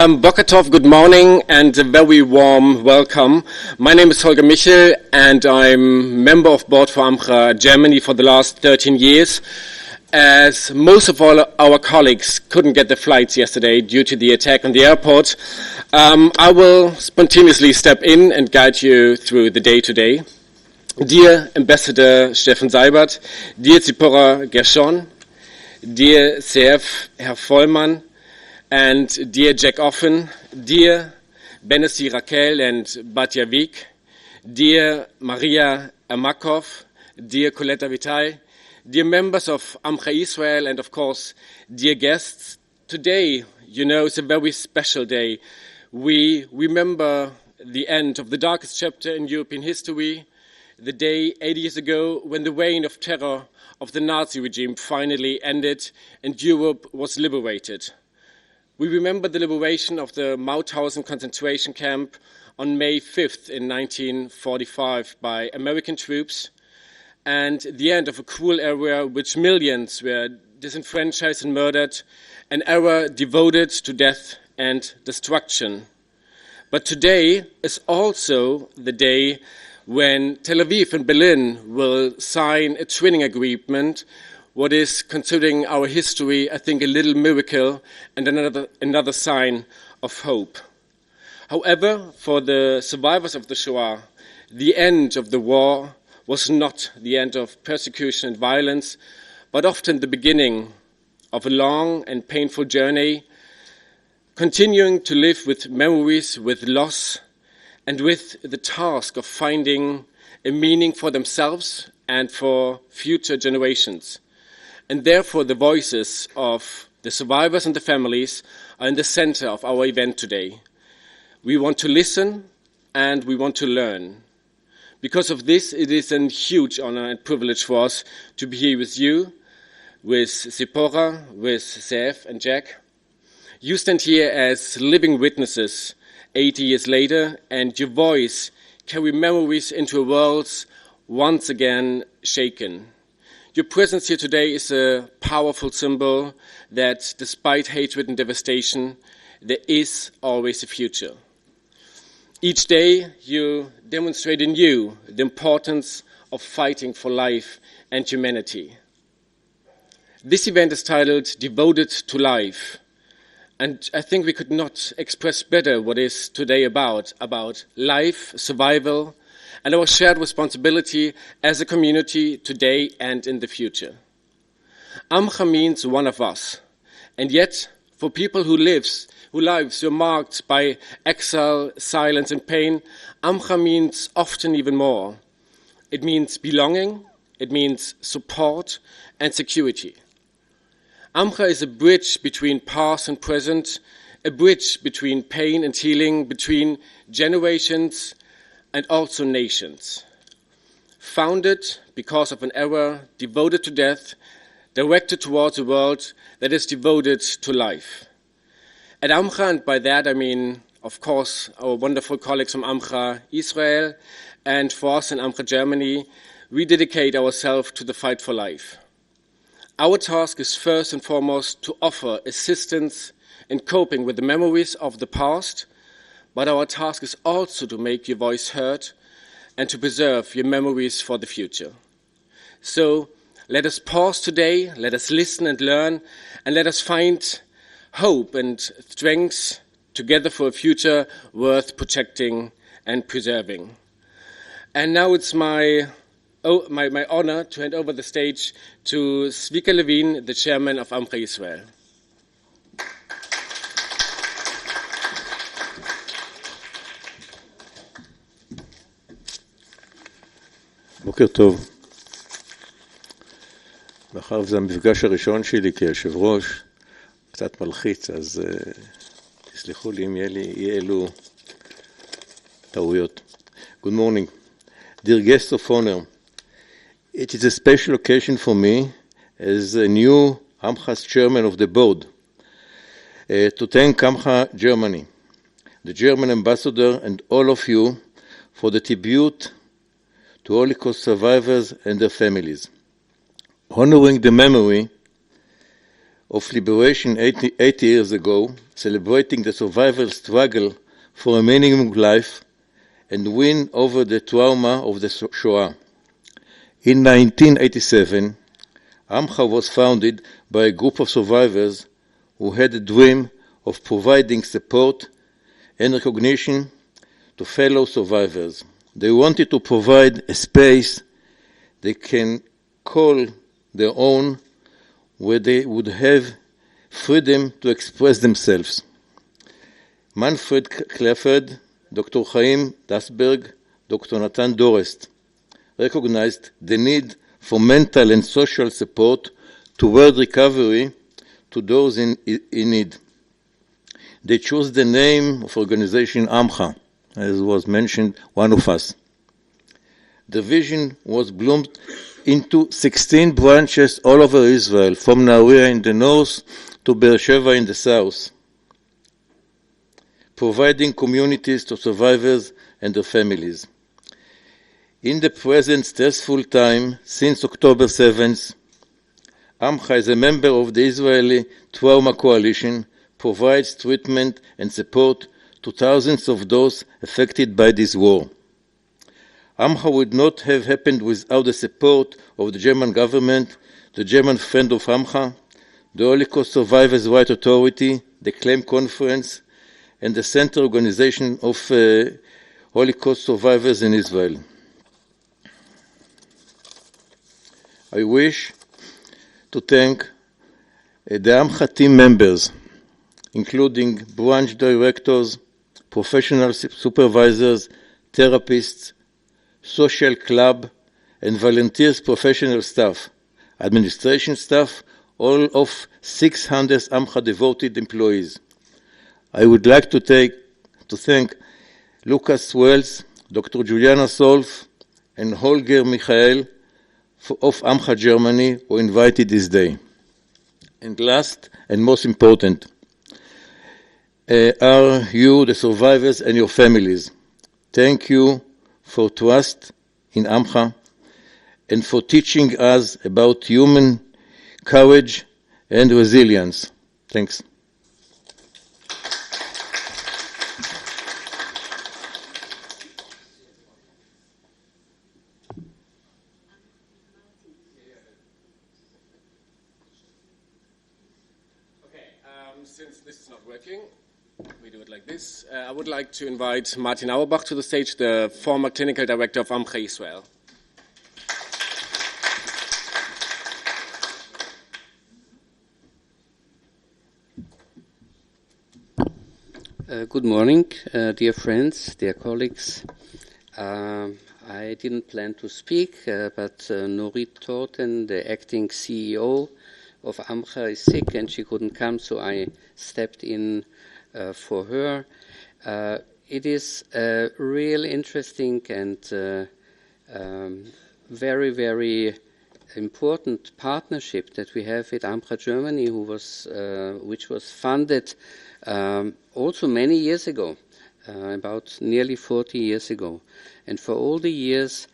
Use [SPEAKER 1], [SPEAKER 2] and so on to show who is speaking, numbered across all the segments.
[SPEAKER 1] Boker Tov, good morning and a very warm welcome. My name is Holger Michel and I'm member of board for AMCHA Germany for the last 13 years. As most of all our colleagues couldn't get the flights yesterday due to the attack on the airport, I will spontaneously step in and guide you through the day today. Dear Ambassador Steffen Seibert, dear Zipporah Gershon, dear CF Herr Vollmann, and dear Jack Offen, dear Benesi Raquel and Batya Vik, dear Maria Amakov, dear Coletta Vital, dear members of AMCHA Israel, and of course, dear guests, today, is a very special day. We remember the end of the darkest chapter in European history, the day 80 years ago when the reign of terror of the Nazi regime finally ended and Europe was liberated. We remember the liberation of the Mauthausen concentration camp on May 5th in 1945 by American troops, and the end of a cruel era in which millions were disenfranchised and murdered, an era devoted to death and destruction. But today is also the day when Tel Aviv and Berlin will sign a twinning agreement, what is, considering our history, I think a little miracle and another sign of hope. However, for the survivors of the Shoah, the end of the war was not the end of persecution and violence, but often the beginning of a long and painful journey, continuing to live with memories, with loss, and with the task of finding a meaning for themselves and for future generations. And therefore, the voices of the survivors and the families are in the center of our event today. We want to listen and we want to learn. Because of this, it is a huge honor and privilege for us to be here with you, with Zipporah, with Zev and Jack. You stand here as living witnesses 80 years later, and your voice carry memories into a world once again shaken. Your presence here today is a powerful symbol that despite hatred and devastation, there is always a future. Each day you demonstrate anew the importance of fighting for life and humanity. This event is titled Devoted to Life, and I think we could not express better what is today about life, survival, and our shared responsibility as a community today and in the future. AMCHA means one of us, and yet for people whose lives were marked by exile, silence, and pain, AMCHA means often even more. It means belonging, it means support and security. AMCHA is a bridge between past and present, a bridge between pain and healing, between generations and also nations. Founded because of an era devoted to death, directed towards a world that is devoted to life. At AMCHA, and by that I mean, of course, our wonderful colleagues from AMCHA Israel, and for us in AMCHA Germany, we dedicate ourselves to the fight for life. Our task is first and foremost to offer assistance in coping with the memories of the past, but our task is also to make your voice heard and to preserve your memories for the future. So let us pause today, let us listen and learn, and let us find hope and strength together for a future worth protecting and preserving. And now it's my honor to hand over the stage to Zvika Levin, the chairman of AMCHA Israel.
[SPEAKER 2] בוקר טוב. מאחר וזה המפגש הראשון שלי כיושב ראש, קצת מלחיץ, אז תסלחו לי אם יהיה אלו טעויות. Good morning. Dear guests of honor, it is a special occasion for me as a new AMCHA's chairman of the board to thank AMCHA Germany, the German ambassador and all of you for the tribute to Holocaust survivors and their families. Honoring the memory of liberation 80 years ago, celebrating the survivor's struggle for a meaningful life and win over the trauma of the Shoah. In 1987, AMCHA was founded by a group of survivors who had a dream of providing support and recognition to fellow survivors. They wanted to provide a space they can call their own, where they would have freedom to express themselves. Manfred Klefford, Dr. Chaim Dasberg, Dr. Natan Dorest recognized the need for mental and social support toward recovery to those in need. They chose the name of organization AMCHA, as was mentioned, one of us. The vision was bloomed into 16 branches all over Israel, from Nahariya in the north to Beersheba in the south, providing communities to survivors and their families. In the present stressful time, since October 7th, AMCHA, as a member of the Israeli Trauma Coalition, provides treatment and support to thousands of those affected by this war. AMCHA would not have happened without the support of the German government, the German Friend of AMCHA, the Holocaust Survivors' Rights Authority, the Claim Conference, and the Center Organization of Holocaust Survivors in Israel. I wish to thank the AMCHA team members, including branch directors, professional supervisors, therapists, social club, and volunteers professional staff, administration staff, all of 600 AMCHA devoted employees. I would like to thank Lucas Wells, Dr. Juliana Solf, and Holger Michael of AMCHA Germany, who invited this day. And last and most important, are you, the survivors, and your families. Thank you for trust in AMCHA and for teaching us about human courage and resilience. Thanks.
[SPEAKER 1] Since this is not working, we do it like this. I would like to invite Martin Auerbach to the stage, the former clinical director of AMCHA Israel.
[SPEAKER 3] Good morning, dear friends, dear colleagues. I didn't plan to speak, but Norit Torten, the acting CEO of AMCHA, is sick and she couldn't come, so I stepped in for her. It is a real interesting and very, very important partnership that we have with AMCHA Germany, which was funded also many years ago, about nearly 40 years ago. And for all the years,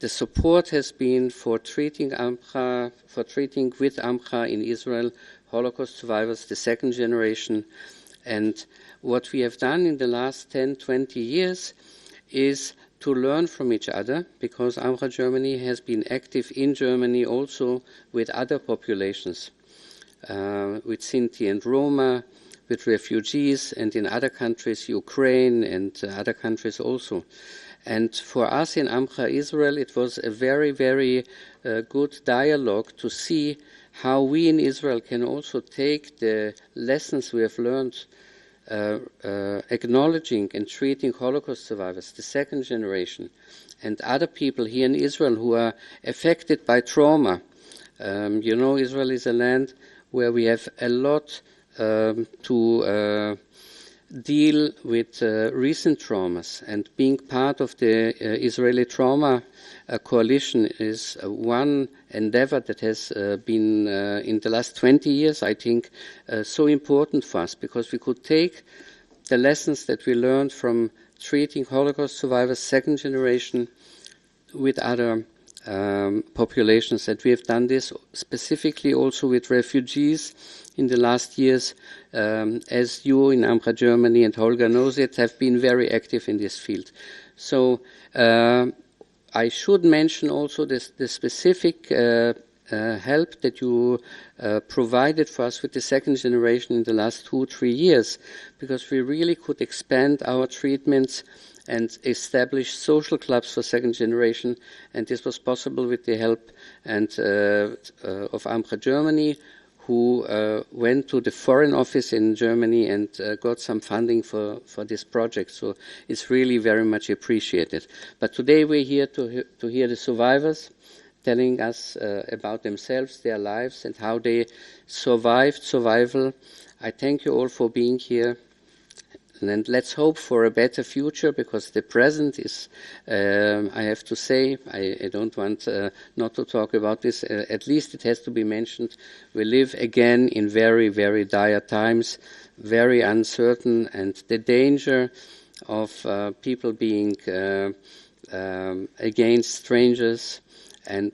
[SPEAKER 3] the support has been for treating with AMCHA in Israel, Holocaust survivors, the second generation. And what we have done in the last 10, 20 years is to learn from each other, because AMCHA Germany has been active in Germany also with other populations, with Sinti and Roma, with refugees, and in other countries, Ukraine and other countries also. And for us in AMCHA Israel, it was a very, very good dialogue to see how we in Israel can also take the lessons we have learned acknowledging and treating Holocaust survivors, the second generation, and other people here in Israel who are affected by trauma. You know, Israel is a land where we have a lot to deal with recent traumas, and being part of the Israeli Trauma Coalition is one endeavor that has been in the last 20 years, I think, so important for us, because we could take the lessons that we learned from treating Holocaust survivors, second generation, with other populations, that we have done this specifically also with refugees in the last years, as you in AMCHA Germany and Holger knows it, have been very active in this field. So I should mention also the specific help that you provided for us with the second generation in the last 2-3 years, because we really could expand our treatments and establish social clubs for second generation, and this was possible with the help of AMCHA Germany, who went to the Foreign Office in Germany and got some funding for this project. So it's really very much appreciated. But today we're here to hear the survivors telling us about themselves, their lives, and how they survived survival. I thank you all for being here. And let's hope for a better future, because the present is, I have to say, I don't want not to talk about this, at least it has to be mentioned. We live again in very, very dire times, very uncertain, and the danger of people being against strangers and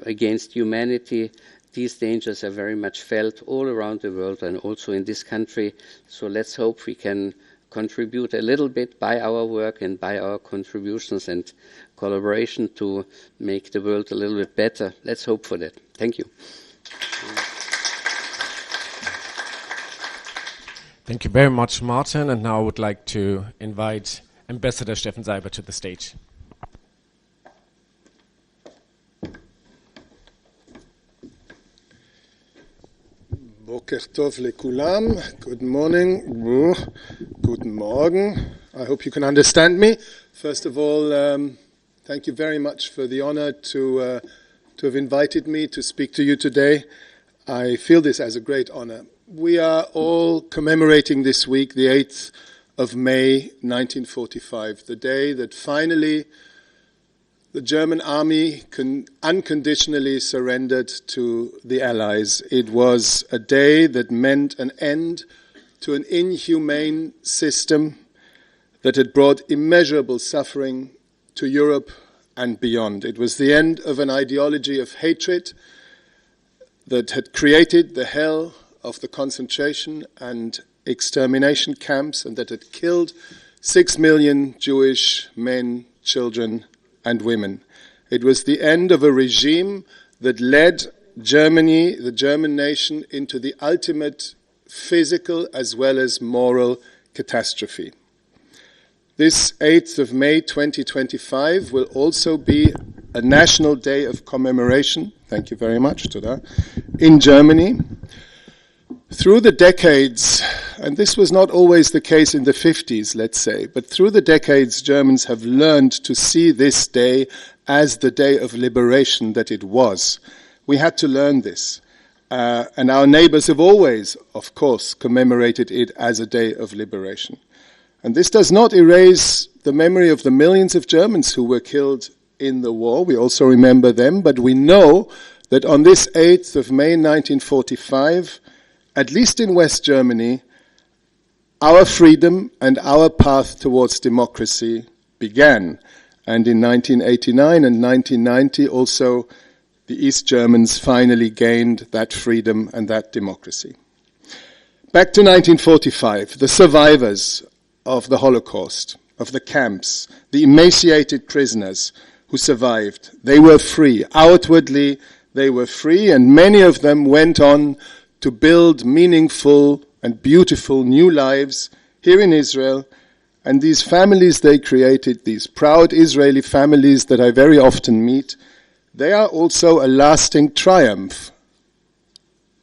[SPEAKER 3] against humanity, these dangers are very much felt all around the world and also in this country. So let's hope we can contribute a little bit by our work and by our contributions and collaboration to make the world a little bit better. Let's hope for that. Thank you.
[SPEAKER 1] Thank you very much, Martin. And now I would like to invite Ambassador Steffen Seiber to the stage.
[SPEAKER 4] Boker tov lekulam. Good morning. Guten Morgen. I hope you can understand me. First of all, thank you very much for the honor to have invited me to speak to you today. I feel this as a great honor. We are all commemorating this week the 8th of May 1945, the day that finally the German army unconditionally surrendered to the Allies. It was a day that meant an end to an inhumane system that had brought immeasurable suffering to Europe and beyond. It was the end of an ideology of hatred that had created the hell of the concentration and extermination camps, and that had killed 6 million Jewish men, children, and women. It was the end of a regime that led Germany, the German nation, into the ultimate physical as well as moral catastrophe. This 8th of May 2025 will also be a national day of commemoration, thank you very much, Toda, in Germany. Through the decades, and this was not always the case in the 50s, let's say, but through the decades, Germans have learned to see this day as the day of liberation that it was. We had to learn this. And our neighbors have always, of course, commemorated it as a day of liberation. And this does not erase the memory of the millions of Germans who were killed in the war. We also remember them, but we know that on this 8th of May 1945, at least in West Germany, our freedom and our path towards democracy began. And in 1989 and 1990 also, the East Germans finally gained that freedom and that democracy. Back to 1945, the survivors of the Holocaust, of the camps, the emaciated prisoners who survived, they were free. Outwardly, they were free, and many of them went on to build meaningful and beautiful new lives here in Israel. And these families they created, these proud Israeli families that I very often meet, they are also a lasting triumph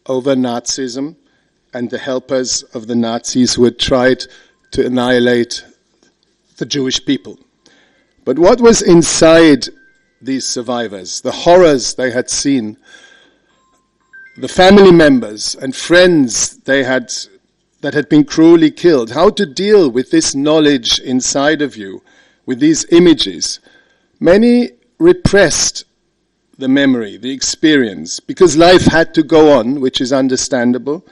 [SPEAKER 4] over Nazism and the helpers of the Nazis who had tried to annihilate the Jewish people. But what was inside these survivors, the horrors they had seen, the family members and friends that had been cruelly killed, how to deal with this knowledge inside of you, with these images. Many repressed the memory, the experience, because life had to go on, which is understandable.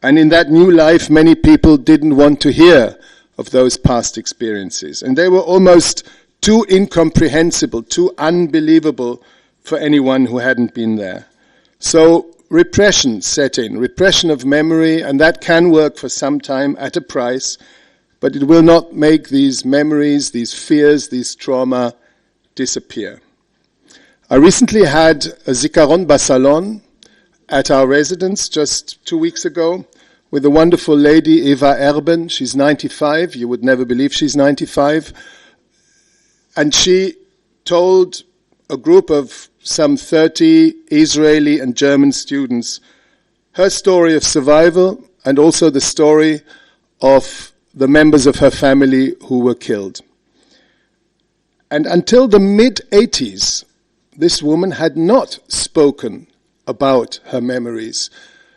[SPEAKER 4] And in that new life, many people didn't want to hear of those past experiences. And they were almost too incomprehensible, too unbelievable for anyone who hadn't been there. So repression set in, repression of memory, and that can work for some time at a price, but it will not make these memories, these fears, these trauma disappear. I recently had a Zikaron Basalon at our residence just 2 weeks ago with a wonderful lady, Eva Erben. She's 95. You would never believe she's 95. And she told a group of some 30 Israeli and German students her story of survival and also the story of the members of her family who were killed. And until the mid-80s, this woman had not spoken about her memories,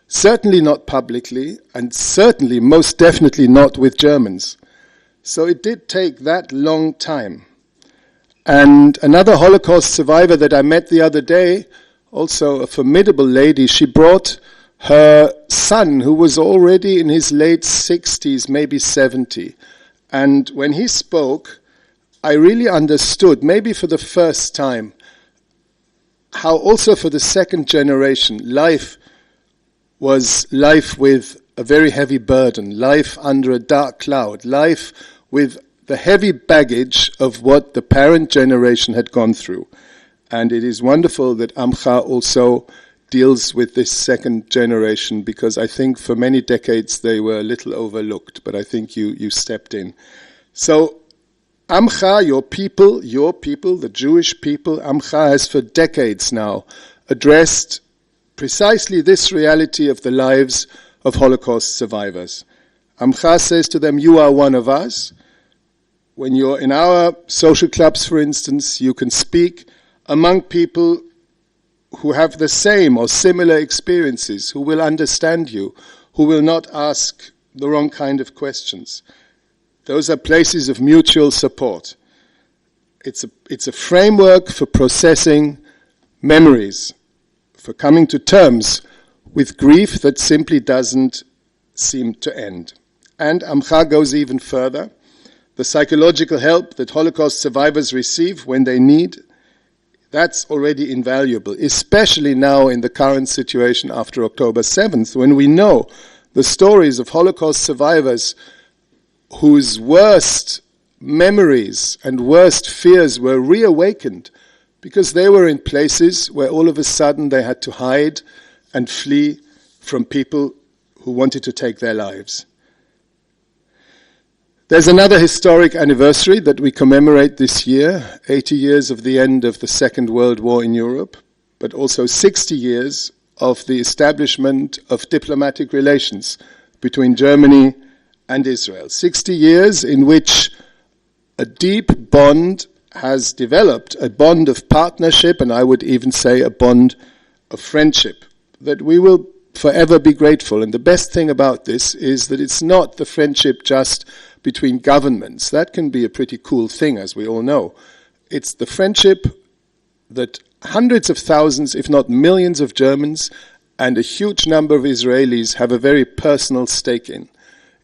[SPEAKER 4] certainly not publicly, and certainly, most definitely not with Germans. So it did take that long time. And another Holocaust survivor that I met the other day, also a formidable lady, she brought her son, who was already in his late 60s, maybe 70. And when he spoke, I really understood, maybe for the first time, how also for the second generation, life was life with a very heavy burden, life under a dark cloud, life with the heavy baggage of what the parent generation had gone through. And it is wonderful that AMCHA also deals with this second generation, because I think for many decades they were a little overlooked, but I think you stepped in. So AMCHA, your people, the Jewish people, AMCHA has for decades now addressed precisely this reality of the lives of Holocaust survivors. AMCHA says to them, you are one of us. When you're in our social clubs, for instance, you can speak among people who have the same or similar experiences, who will understand you, who will not ask the wrong kind of questions. Those are places of mutual support. It's a framework for processing memories, for coming to terms with grief that simply doesn't seem to end. And AMCHA goes even further. The psychological help that Holocaust survivors receive when they need, that's already invaluable, especially now in the current situation after October 7th, when we know the stories of Holocaust survivors whose worst memories and worst fears were reawakened because they were in places where all of a sudden they had to hide and flee from people who wanted to take their lives. There's another historic anniversary that we commemorate this year, 80 years of the end of the Second World War in Europe, but also 60 years of the establishment of diplomatic relations between Germany and Israel. 60 years in which a deep bond has developed, a bond of partnership, and I would even say a bond of friendship, that we will forever be grateful. And the best thing about this is that it's not the friendship just between governments. That can be a pretty cool thing, as we all know. It's the friendship that hundreds of thousands, if not millions of Germans and a huge number of Israelis have a very personal stake in.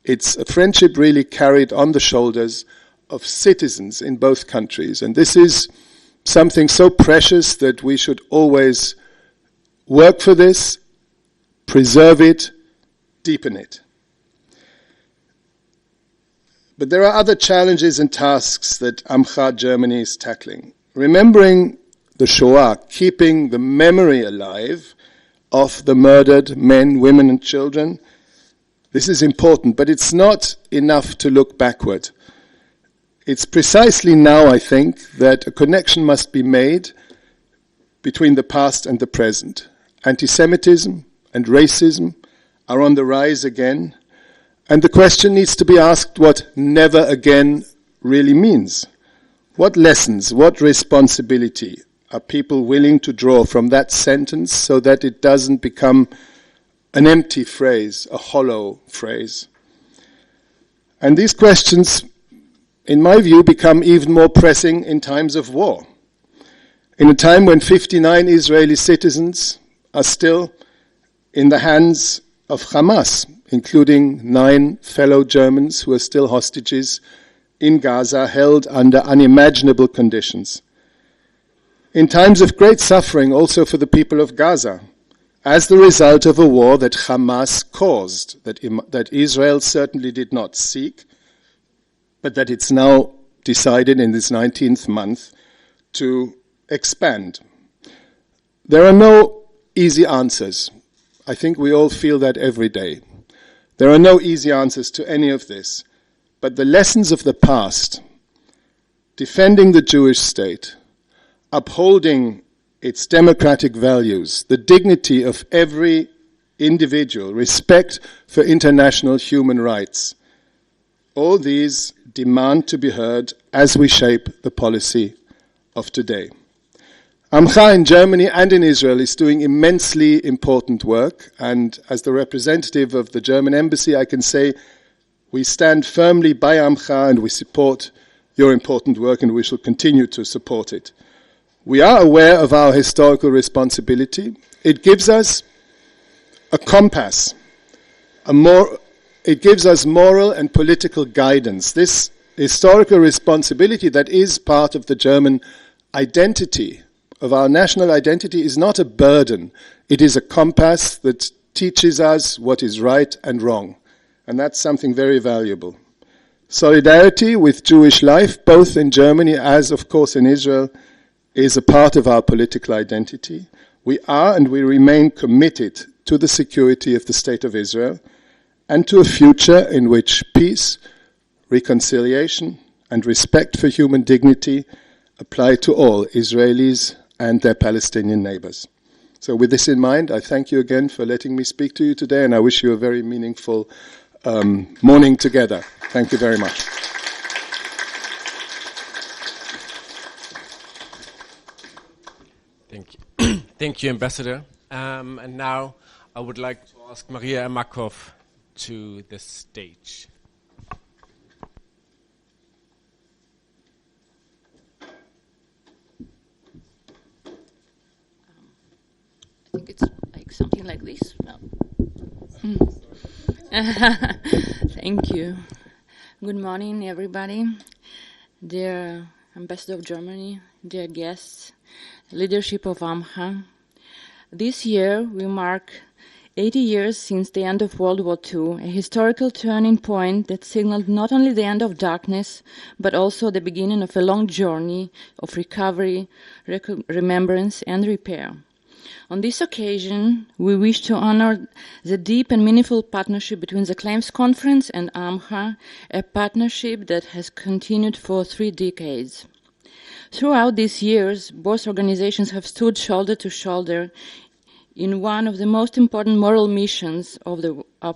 [SPEAKER 4] It's a friendship really carried on the shoulders of citizens in both countries. And this is something so precious that we should always work for this, preserve it, deepen it. But there are other challenges and tasks that AMCHA Germany is tackling. Remembering the Shoah, keeping the memory alive of the murdered men, women and children, this is important, but it's not enough to look backward. It's precisely now, I think, that a connection must be made between the past and the present. Anti-Semitism and racism are on the rise again, and the question needs to be asked what never again really means. What lessons, what responsibility are people willing to draw from that sentence so that it doesn't become an empty phrase, a hollow phrase? And these questions, in my view, become even more pressing in times of war. In a time when 59 Israeli citizens are still in the hands of Hamas, including 9 fellow Germans who are still hostages in Gaza, held under unimaginable conditions. in times of great suffering also for the people of Gaza, as the result of a war that Hamas caused, that Israel certainly did not seek, but that it's now decided in this 19th month to expand. There are no easy answers. I think we all feel that every day. There are no easy answers to any of this, but the lessons of the past, defending the Jewish state, upholding its democratic values, the dignity of every individual, respect for international human rights, all these demand to be heard as we shape the policy of today. AMCHA in Germany and in Israel is doing immensely important work, and as the representative of the German embassy, I can say we stand firmly by AMCHA and we support your important work, and we shall continue to support it. We are aware of our historical responsibility. It gives us a compass, it gives us moral and political guidance. This historical responsibility that is part of the German identity, of our national identity, is not a burden. It is a compass that teaches us what is right and wrong. And that's something very valuable. Solidarity with Jewish life, both in Germany as, of course, in Israel, is a part of our political identity. We are and we remain committed to the security of the State of Israel and to a future in which peace, reconciliation, and respect for human dignity apply to all Israelis and their Palestinian neighbors. So with this in mind, I thank you again for letting me speak to you today, and I wish you a very meaningful morning together. Thank you very much.
[SPEAKER 1] Thank you. Thank you, Ambassador. And now I would like to ask Maria Makov to the stage.
[SPEAKER 5] I think it's like something like this. No. Thank you. Good morning, everybody. Dear Ambassador of Germany, dear guests, leadership of AMCHA. This year we mark 80 years since the end of World War II, a historical turning point that signaled not only the end of darkness, but also the beginning of a long journey of recovery, remembrance, and repair. On this occasion, we wish to honor the deep and meaningful partnership between the Claims Conference and AMCHA, a partnership that has continued for 3 decades. Throughout these years, both organizations have stood shoulder to shoulder in one of the most important moral missions of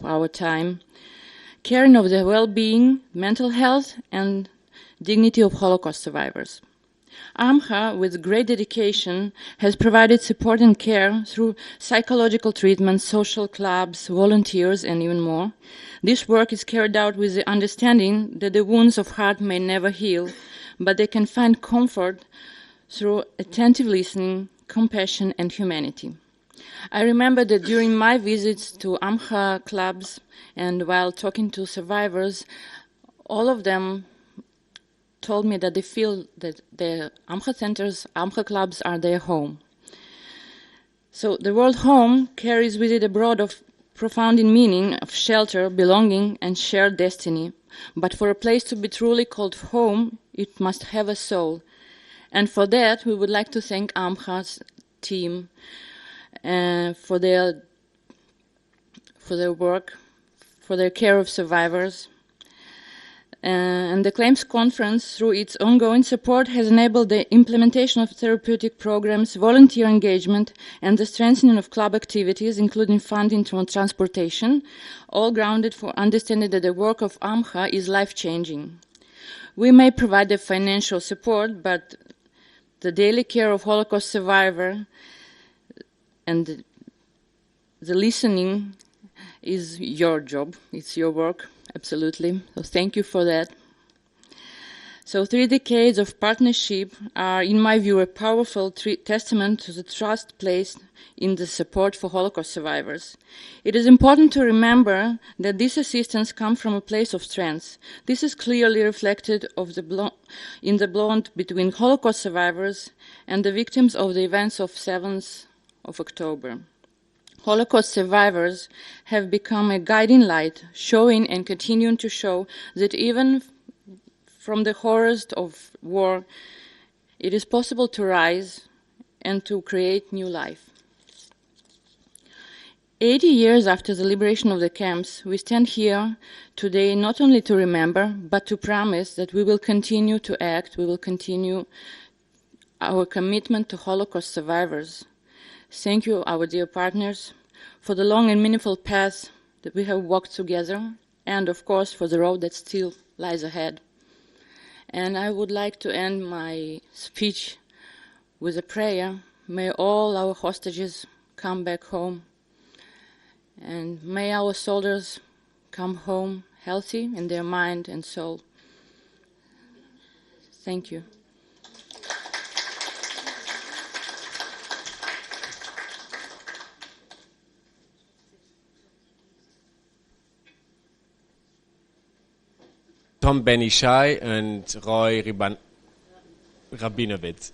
[SPEAKER 5] our time, caring of the well-being, mental health, and dignity of Holocaust survivors. AMCHA, with great dedication, has provided support and care through psychological treatment, social clubs, volunteers, and even more. This work is carried out with the understanding that the wounds of heart may never heal, but they can find comfort through attentive listening, compassion, and humanity. I remember that during my visits to AMCHA clubs and while talking to survivors, all of them told me that they feel that the AMCHA centers, AMCHA clubs are their home. So the word home carries with it a broad of profound meaning of shelter, belonging, and shared destiny. But for a place to be truly called home, it must have a soul. And for that, we would like to thank AMCHA's team for their work, for their care of survivors. And the Claims Conference, through its ongoing support, has enabled the implementation of therapeutic programs, volunteer engagement, and the strengthening of club activities, including funding for transportation, all grounded for understanding that the work of AMCHA is life-changing. We may provide the financial support, but the daily care of Holocaust survivor and the listening is your job. It's your work, absolutely. So thank you for that. So 3 decades of partnership are, in my view, a powerful testament to the trust placed in the support for Holocaust survivors. It is important to remember that this assistance comes from a place of strength. This is clearly reflected in the bond between Holocaust survivors and the victims of the events of 7th of October. Holocaust survivors have become a guiding light, showing and continuing to show that even from the horrors of war, it is possible to rise and to create new life. 80 years after the liberation of the camps, we stand here today not only to remember, but to promise that we will continue to act, we will continue our commitment to Holocaust survivors. Thank you, our dear partners, for the long and meaningful path that we have walked together, and of course for the road that still lies ahead. And I would like to end my speech with a prayer. May all our hostages come back home, and may our soldiers come home healthy in their mind and soul. Thank you.
[SPEAKER 1] Tom Benishai and Roy Rabinowitz.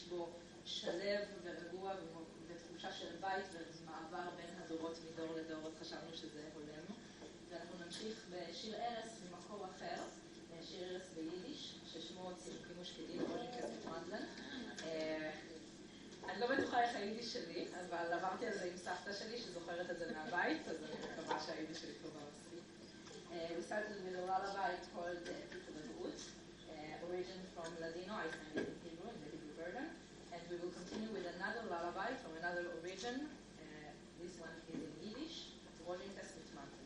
[SPEAKER 6] מרגיש בו שלב ורגוע ותחושה של בית ומעבר בין הדורות מדור לדור, אז חשבנו שזה הולם. ואנחנו נמשיך בשיר ארס ממקור אחר, שיר ארס ביידיש, ששמו צירוקים ושקדים, אני לא בטוחה איך היידיש שלי, אבל עברתי על זה עם סבתא שלי שזוכרת את זה מהבית, אז אני מקווה שהיידיש שלי טובה מספיק. We started with a lullaby called People of Wood, origin from Ladino, I sang it in Hebrew, in the Hebrew version, and we will continue with another lullaby from another origin. This one is in Yiddish, Rollinkas mit Mantel.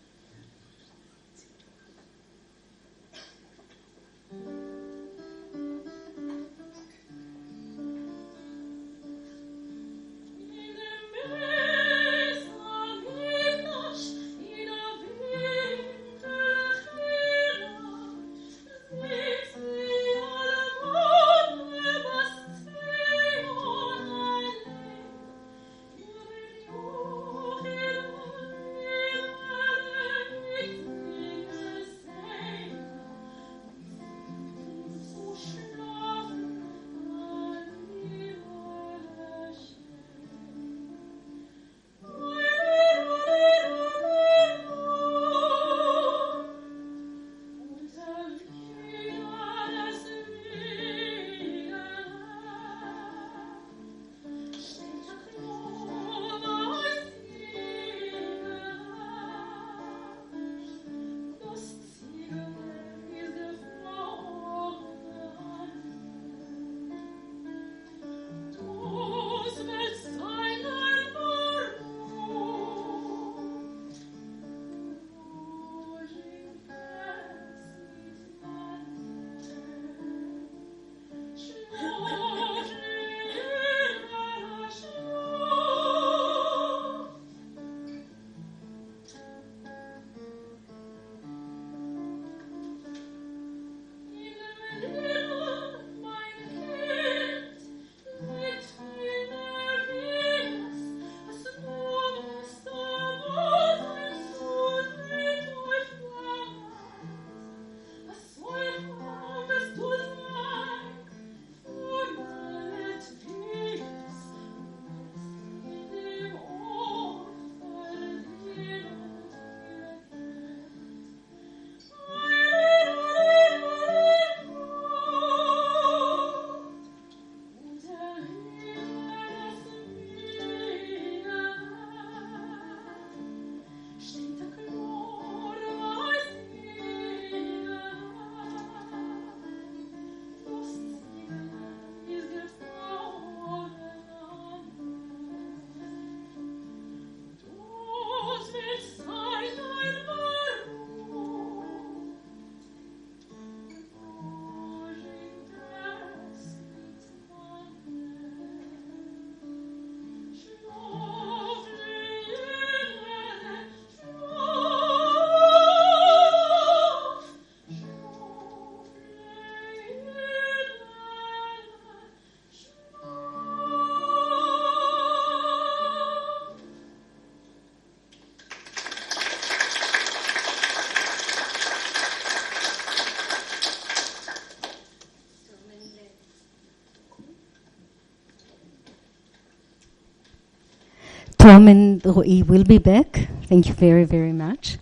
[SPEAKER 7] Tom and Ro'i will be back. Thank you very, very much.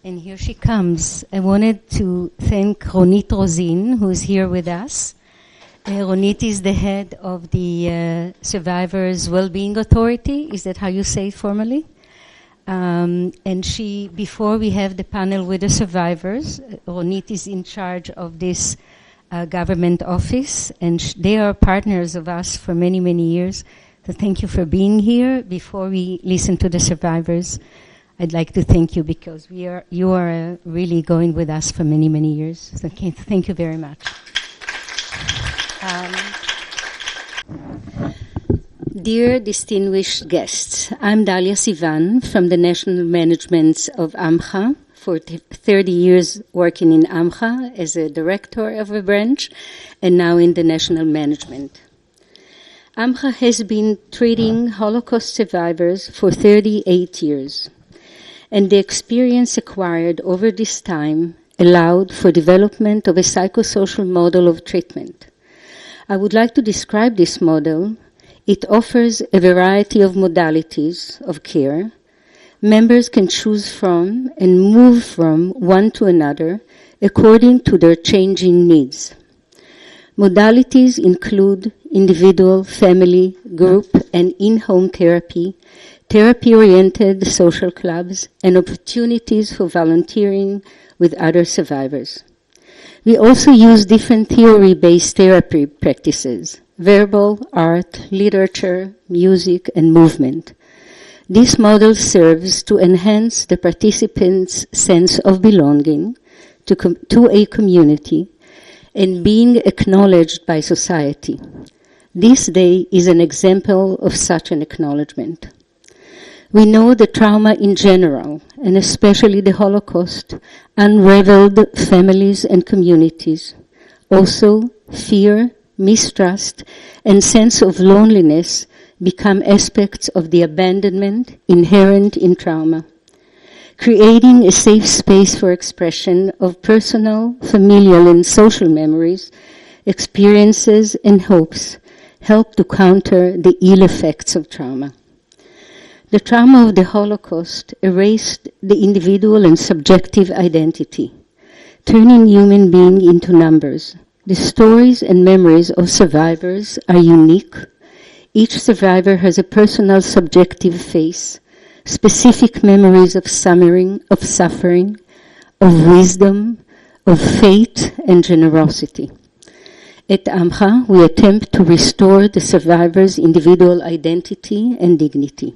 [SPEAKER 7] And here she comes. I wanted to thank Ronit Rosin, who is here with us. Ronit is the head of the Survivors Wellbeing Authority. Is that how you say it formally? And she, before we have the panel with the survivors, Ronit is in charge of this government office, and they are partners of us for many, many years. So thank you for being here. Before we listen to the survivors, I'd like to thank you because you are really going with us for many, many years. So thank you very much. Dear distinguished guests, I'm Dalia Sivan from the National Management of AMCHA, for 30 years working in AMCHA as a director of a branch and now in the National Management. AMCHA has been treating Holocaust survivors for 38 years, and the experience acquired over this time allowed for development of a psychosocial model of treatment. I would like to describe this model. It offers a variety of modalities of care. Members can choose from and move from one to another according to their changing needs. Modalities include individual, family, group, and in-home therapy, therapy-oriented social clubs, and opportunities for volunteering with other survivors. We also use different theory-based therapy practices: verbal, art, literature, music, and movement. This model serves to enhance the participants' sense of belonging to a community and being acknowledged by society. This day is an example of such an acknowledgement. We know that trauma in general, and especially the Holocaust, unraveled families and communities. Also, fear, mistrust, and sense of loneliness become aspects of the abandonment inherent in trauma. Creating a safe space for expression of personal, familial, and social memories, experiences, and hopes help to counter the ill effects of trauma. The trauma of the Holocaust erased the individual and subjective identity, turning human beings into numbers. The stories and memories of survivors are unique. Each survivor has a personal subjective face, specific memories of suffering, of wisdom, of fate, and generosity. At AMCHA, we attempt to restore the survivor's individual identity and dignity.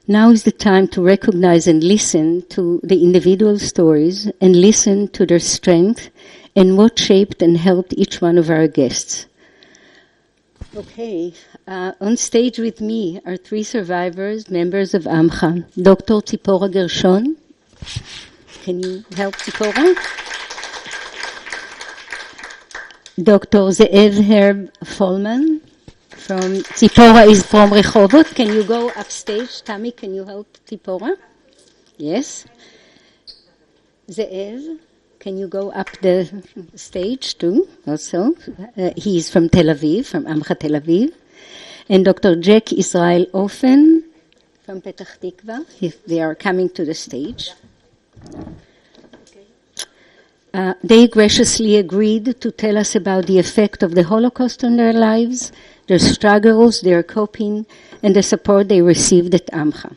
[SPEAKER 7] Now is the time to recognize and listen to the individual stories and listen to their strength and what shaped and helped each one of our guests. Okay, on stage with me are three survivors, members of AMCHA. Dr. Tzipora Gershon. Can you help Tzipora? Dr. Ze'ev Herb Folman. Tzipora is from Rehovot. Can you go upstage? Tammy, can you help Tzipora? Yes. Ze'ev, can you go up the stage too? Also, he is from Tel Aviv, from AMCHA Tel Aviv. And Dr. Jack Israel Ofen from Petach Tikva. They are coming to the stage. They graciously agreed to tell us about the effect of the Holocaust on their lives, their struggles, their coping, and the support they received at AMCHA.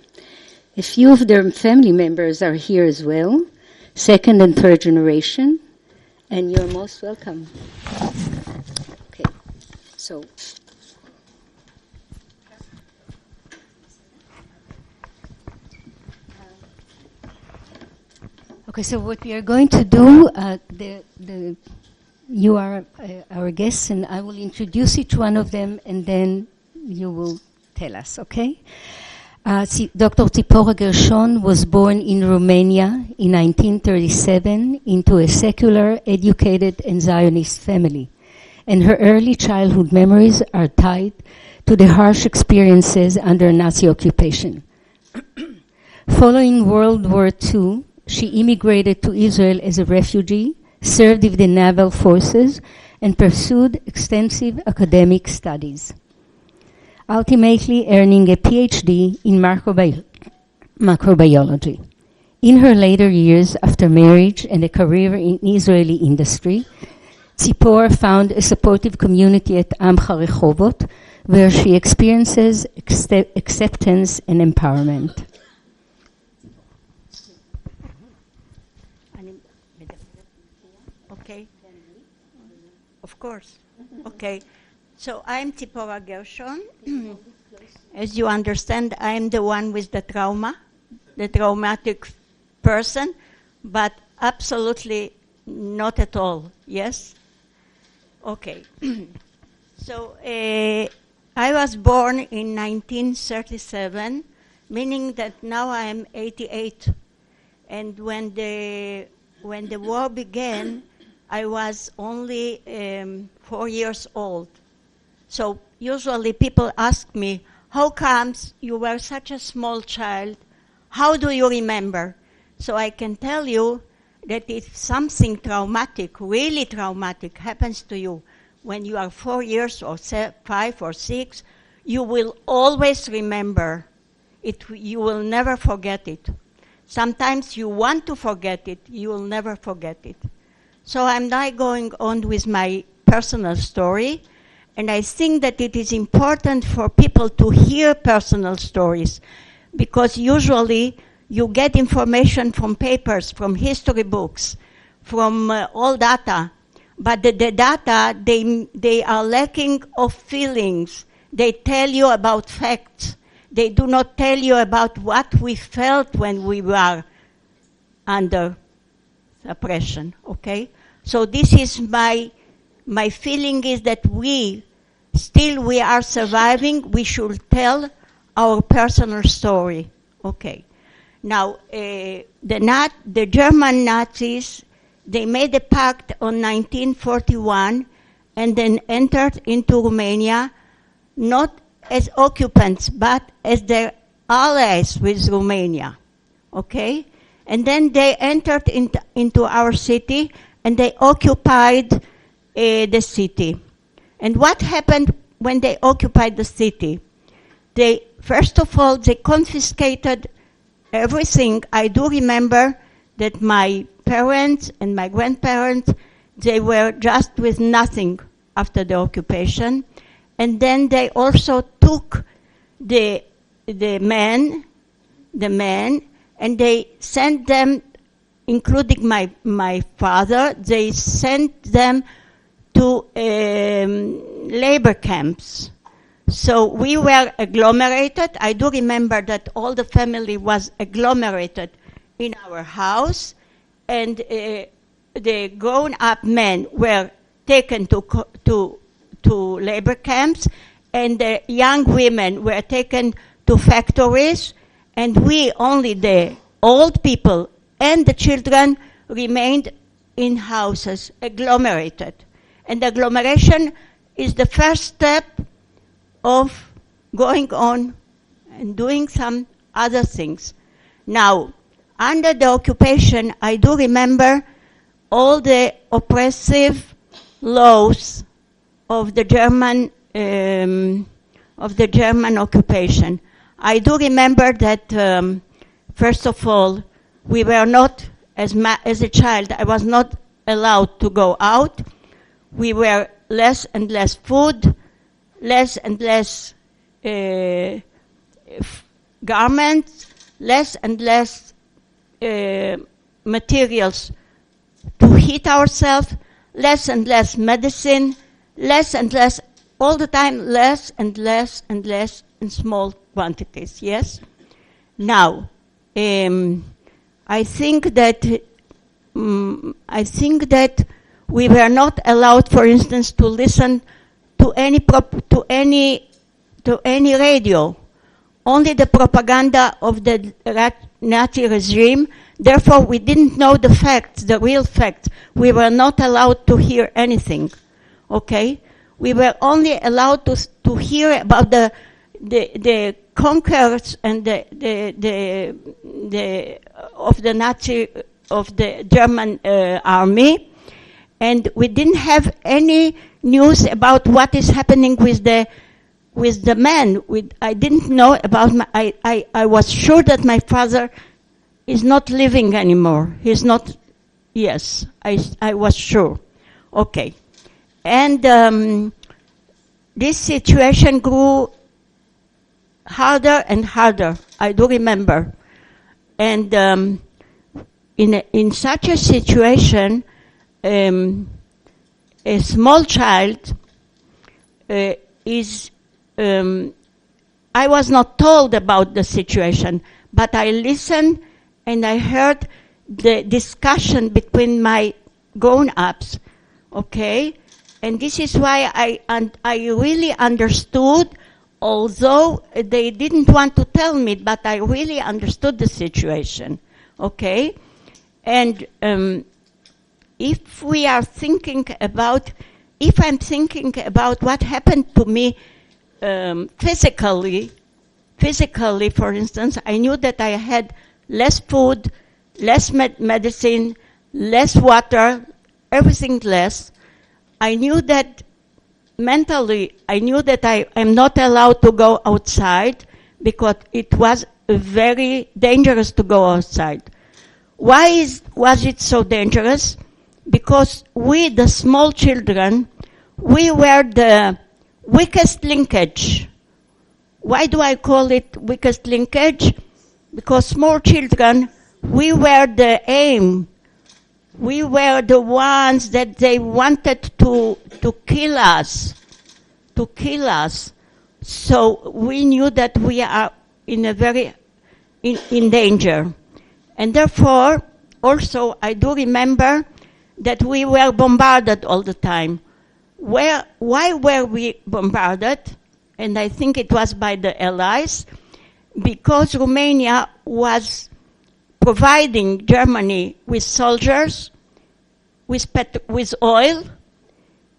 [SPEAKER 7] A few of their family members are here as well, second and third generation, and you're most welcome. Okay, so. Okay, so what we are going to do, you are our guests, and I will introduce each one of them, and then you will tell us, okay? Dr. Tzipora Gershon was born in Romania in 1937 into a secular, educated, and Zionist family, and her early childhood memories are tied to the harsh experiences under Nazi occupation. Following World War II, she immigrated to Israel as a refugee, served with the naval forces, and pursued extensive academic studies, ultimately earning a PhD in macrobiology. In her later years, after marriage and a career in Israeli industry, Tzipora found a supportive community at AMCHA Rehovot, where she experiences acceptance and empowerment.
[SPEAKER 8] Okay. Of course. Okay. So I'm Tzipora Gershon. As you understand, I'm the one with the trauma, the traumatic person, but absolutely not at all. Yes? Okay. So I was born in 1937, meaning that now I am 88. And when the war began, I was only 4 years old. So usually people ask me, how comes you were such a small child? How do you remember? So I can tell you that if something traumatic, really traumatic, happens to you when you are 4 years or 5 or 6, you will always remember it. You will never forget it. Sometimes you want to forget it, you will never forget it. So I'm now going on with my personal story, and I think that it is important for people to hear personal stories, because usually you get information from papers, from history books, from all data, but the data, they are lacking of feelings. They tell you about facts. They do not tell you about what we felt when we were under suppression, okay? So this is my feeling is that we are surviving. We should tell our personal story, okay? Now, the German Nazis, they made a pact on 1941 and then entered into Romania, not as occupants, but as their allies with Romania, okay? And then they entered into our city and they occupied the city. And what happened when they occupied the city? First of all, they confiscated everything. I do remember that my parents and my grandparents, they were just with nothing after the occupation. And then they also took the men, and they sent them, including my father, they sent them to labor camps. So we were agglomerated. I do remember that all the family was agglomerated in our house, and the grown-up men were taken to labor camps, and the young women were taken to factories, and we, only the old people and the children, remained in houses, agglomerated. And agglomeration is the first step of going on and doing some other things. Now, under the occupation, I do remember all the oppressive laws of the German occupation. I do remember that, first of all, we were not, as a child, I was not allowed to go out. We were less and less food, less and less garments, less and less materials to heat ourselves, less and less medicine, less and less, all the time, less and less and less in small quantities, yes? Now, I think that we were not allowed, for instance, to listen to any radio, only the propaganda of the Nazi regime. Therefore, we didn't know the facts, the real facts. We were not allowed to hear anything, okay? We were only allowed to hear about the conquerors and of the German army, and we didn't have any news about what is happening with the men. I didn't know about I was sure that my father is not living anymore. He's not. Yes, I was sure. Okay, and this situation grew harder and harder. I do remember, and in such a situation, a small child is. I was not told about the situation, but I listened and I heard the discussion between my grown-ups. Okay, and this is why I really understood. Although they didn't want to tell me, but I really understood the situation, okay? And if I'm thinking about what happened to me physically, for instance, I knew that I had less food, less medicine, less water, everything less. I knew that mentally, I knew that I am not allowed to go outside because it was very dangerous to go outside. Why was it so dangerous? Because we, the small children, we were the weakest linkage. Why do I call it weakest linkage? Because small children, we were the aim. We were the ones that they wanted to kill us, So we knew that we are in a very in danger. And therefore, also, I do remember that we were bombarded all the time. Why were we bombarded? And I think it was by the Allies, because Romania was providing Germany with soldiers, with oil,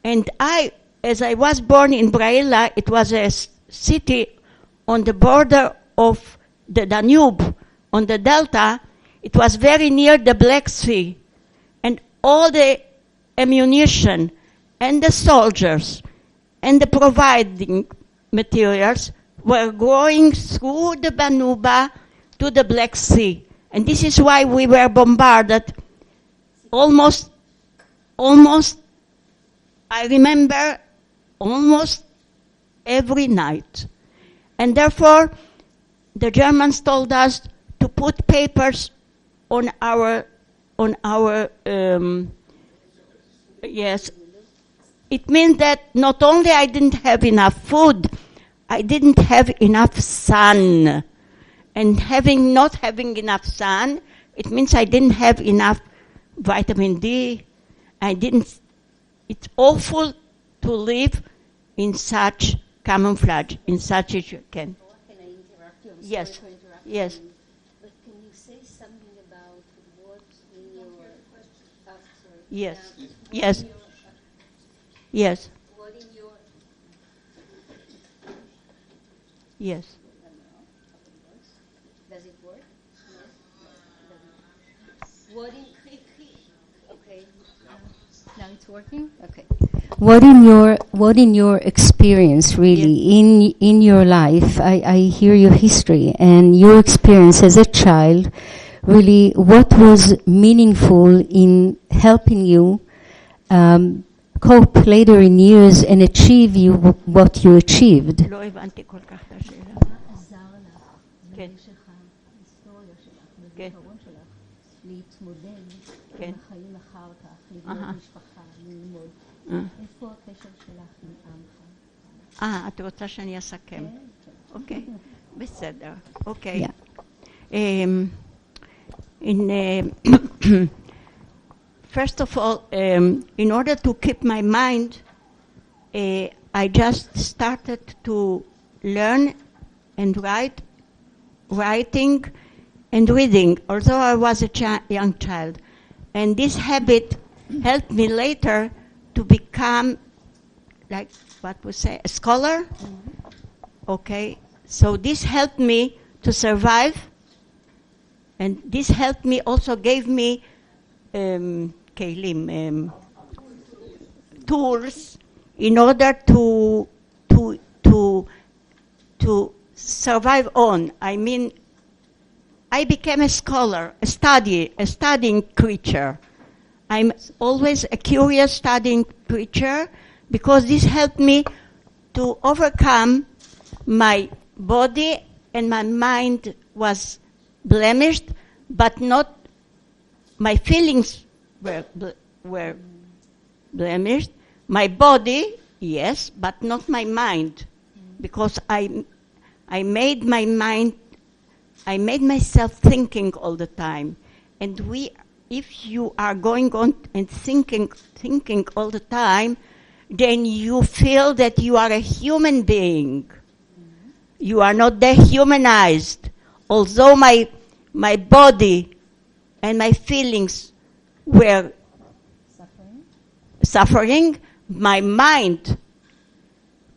[SPEAKER 8] and as I was born in Braila, it was a city on the border of the Danube, on the delta. It was very near the Black Sea, and all the ammunition and the soldiers and the providing materials were going through the Danube to the Black Sea. And this is why we were bombarded almost, I remember, almost every night. And therefore, the Germans told us to put papers on our yes. It means that not only I didn't have enough food, I didn't have enough sun. And not having enough sun, it means I didn't have enough vitamin D. It's awful to live in such camouflage, in such as you can.
[SPEAKER 7] Can I interrupt you? I'm
[SPEAKER 8] Yes.
[SPEAKER 7] sorry to interrupt
[SPEAKER 8] Yes.
[SPEAKER 7] you. But can you say something about what in your... sorry.
[SPEAKER 8] Yes.
[SPEAKER 7] What
[SPEAKER 8] Yes.
[SPEAKER 7] in your-
[SPEAKER 8] Yes.
[SPEAKER 7] What in your...
[SPEAKER 8] Yes.
[SPEAKER 7] Does it work? No. What in... Okay. Now it's working? Okay. What in your experience, really, in your life, I hear your history and your experience as a child, really, what was meaningful in helping you cope later in years and achieve what you achieved?
[SPEAKER 8] לא הבנתי כל כך את השאלה.
[SPEAKER 7] מה עזר לך
[SPEAKER 8] כן.
[SPEAKER 7] במשך ההיסטוריה שלך,
[SPEAKER 8] כן.
[SPEAKER 7] בזיכרון שלך, להתמודד
[SPEAKER 8] כן.
[SPEAKER 7] עם החיים אחר כך, לבנות משפחה, ללמוד? איפה הקשר שלך עם עמך?
[SPEAKER 8] את רוצה שאני אסכם? אוקיי, בסדר.
[SPEAKER 7] Yeah.
[SPEAKER 8] אוקיי. First of all, in order to keep my mind, I just started to learn and writing and reading, although I was a young child. And this habit helped me later to become, like what we say, a scholar. Okay, so this helped me to survive, and this helped me, also gave me tools in order to survive on. I mean, I became a scholar, a studying creature. I'm always a curious studying creature because this helped me to overcome my body, and my mind was blemished, but not my feelings were blemished. My body, yes, but not my mind, because I made my mind, I made myself thinking all the time. And if you are going on and thinking all the time, then you feel that you are a human being. You are not dehumanized. Although my body and my feelings were suffering, my mind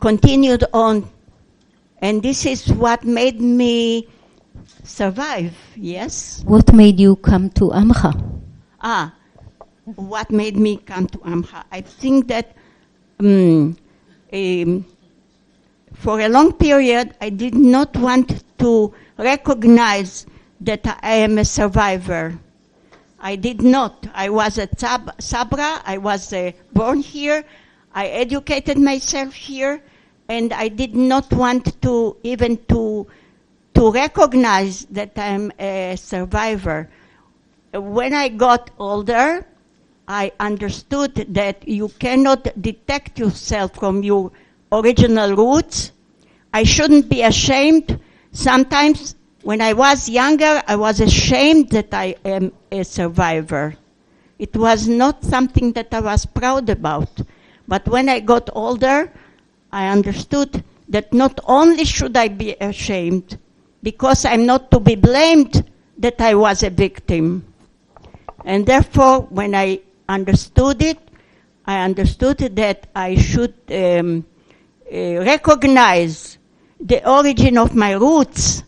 [SPEAKER 8] continued on. And this is what made me survive, yes?
[SPEAKER 7] What made you come to AMCHA?
[SPEAKER 8] What made me come to AMCHA? I think that for a long period, I did not want to recognize that I am a survivor. I did not. I was a Sabra. I was born here. I educated myself here, and I did not want to even to recognize that I'm a survivor. When I got older, I understood that you cannot detect yourself from your original roots. I shouldn't be ashamed. Sometimes when I was younger, I was ashamed that I am a survivor. It was not something that I was proud about. But when I got older, I understood that not only should I be ashamed, because I'm not to be blamed that I was a victim. And therefore, when I understood it, I understood that I should recognize the origin of my roots,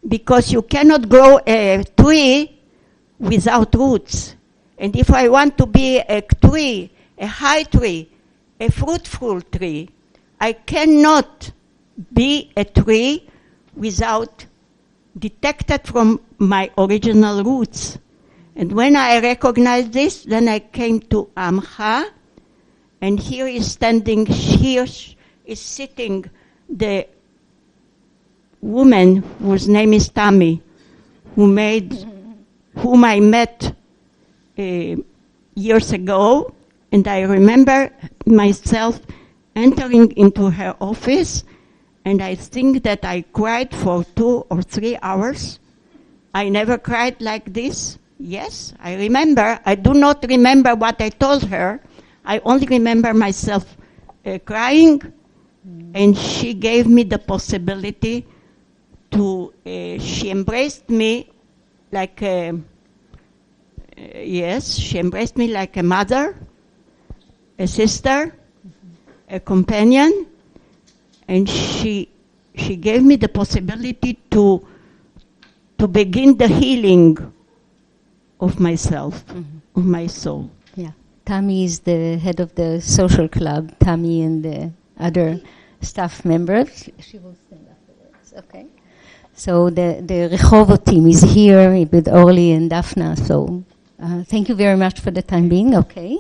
[SPEAKER 8] because you cannot grow a tree without roots. And if I want to be a tree, a high tree, a fruitful tree, I cannot be a tree without detected from my original roots. And when I recognized this, then I came to AMCHA, and here is sitting the woman whose name is Tammy, whom I met years ago, and I remember myself entering into her office, and I think that I cried for 2 or 3 hours. I never cried like this. Yes, I remember. I do not remember what I told her. I only remember myself crying, and she gave me the possibility to, she embraced me like she embraced me like a mother, a sister, a companion, and she gave me the possibility to begin the healing of myself, of my soul.
[SPEAKER 7] Yeah, Tammy is the head of the social club. Tammy and the other staff members. She will stand afterwards. Okay. So the Rehovot team is here with Orly and Daphna. So thank you very much for the time being. Okay.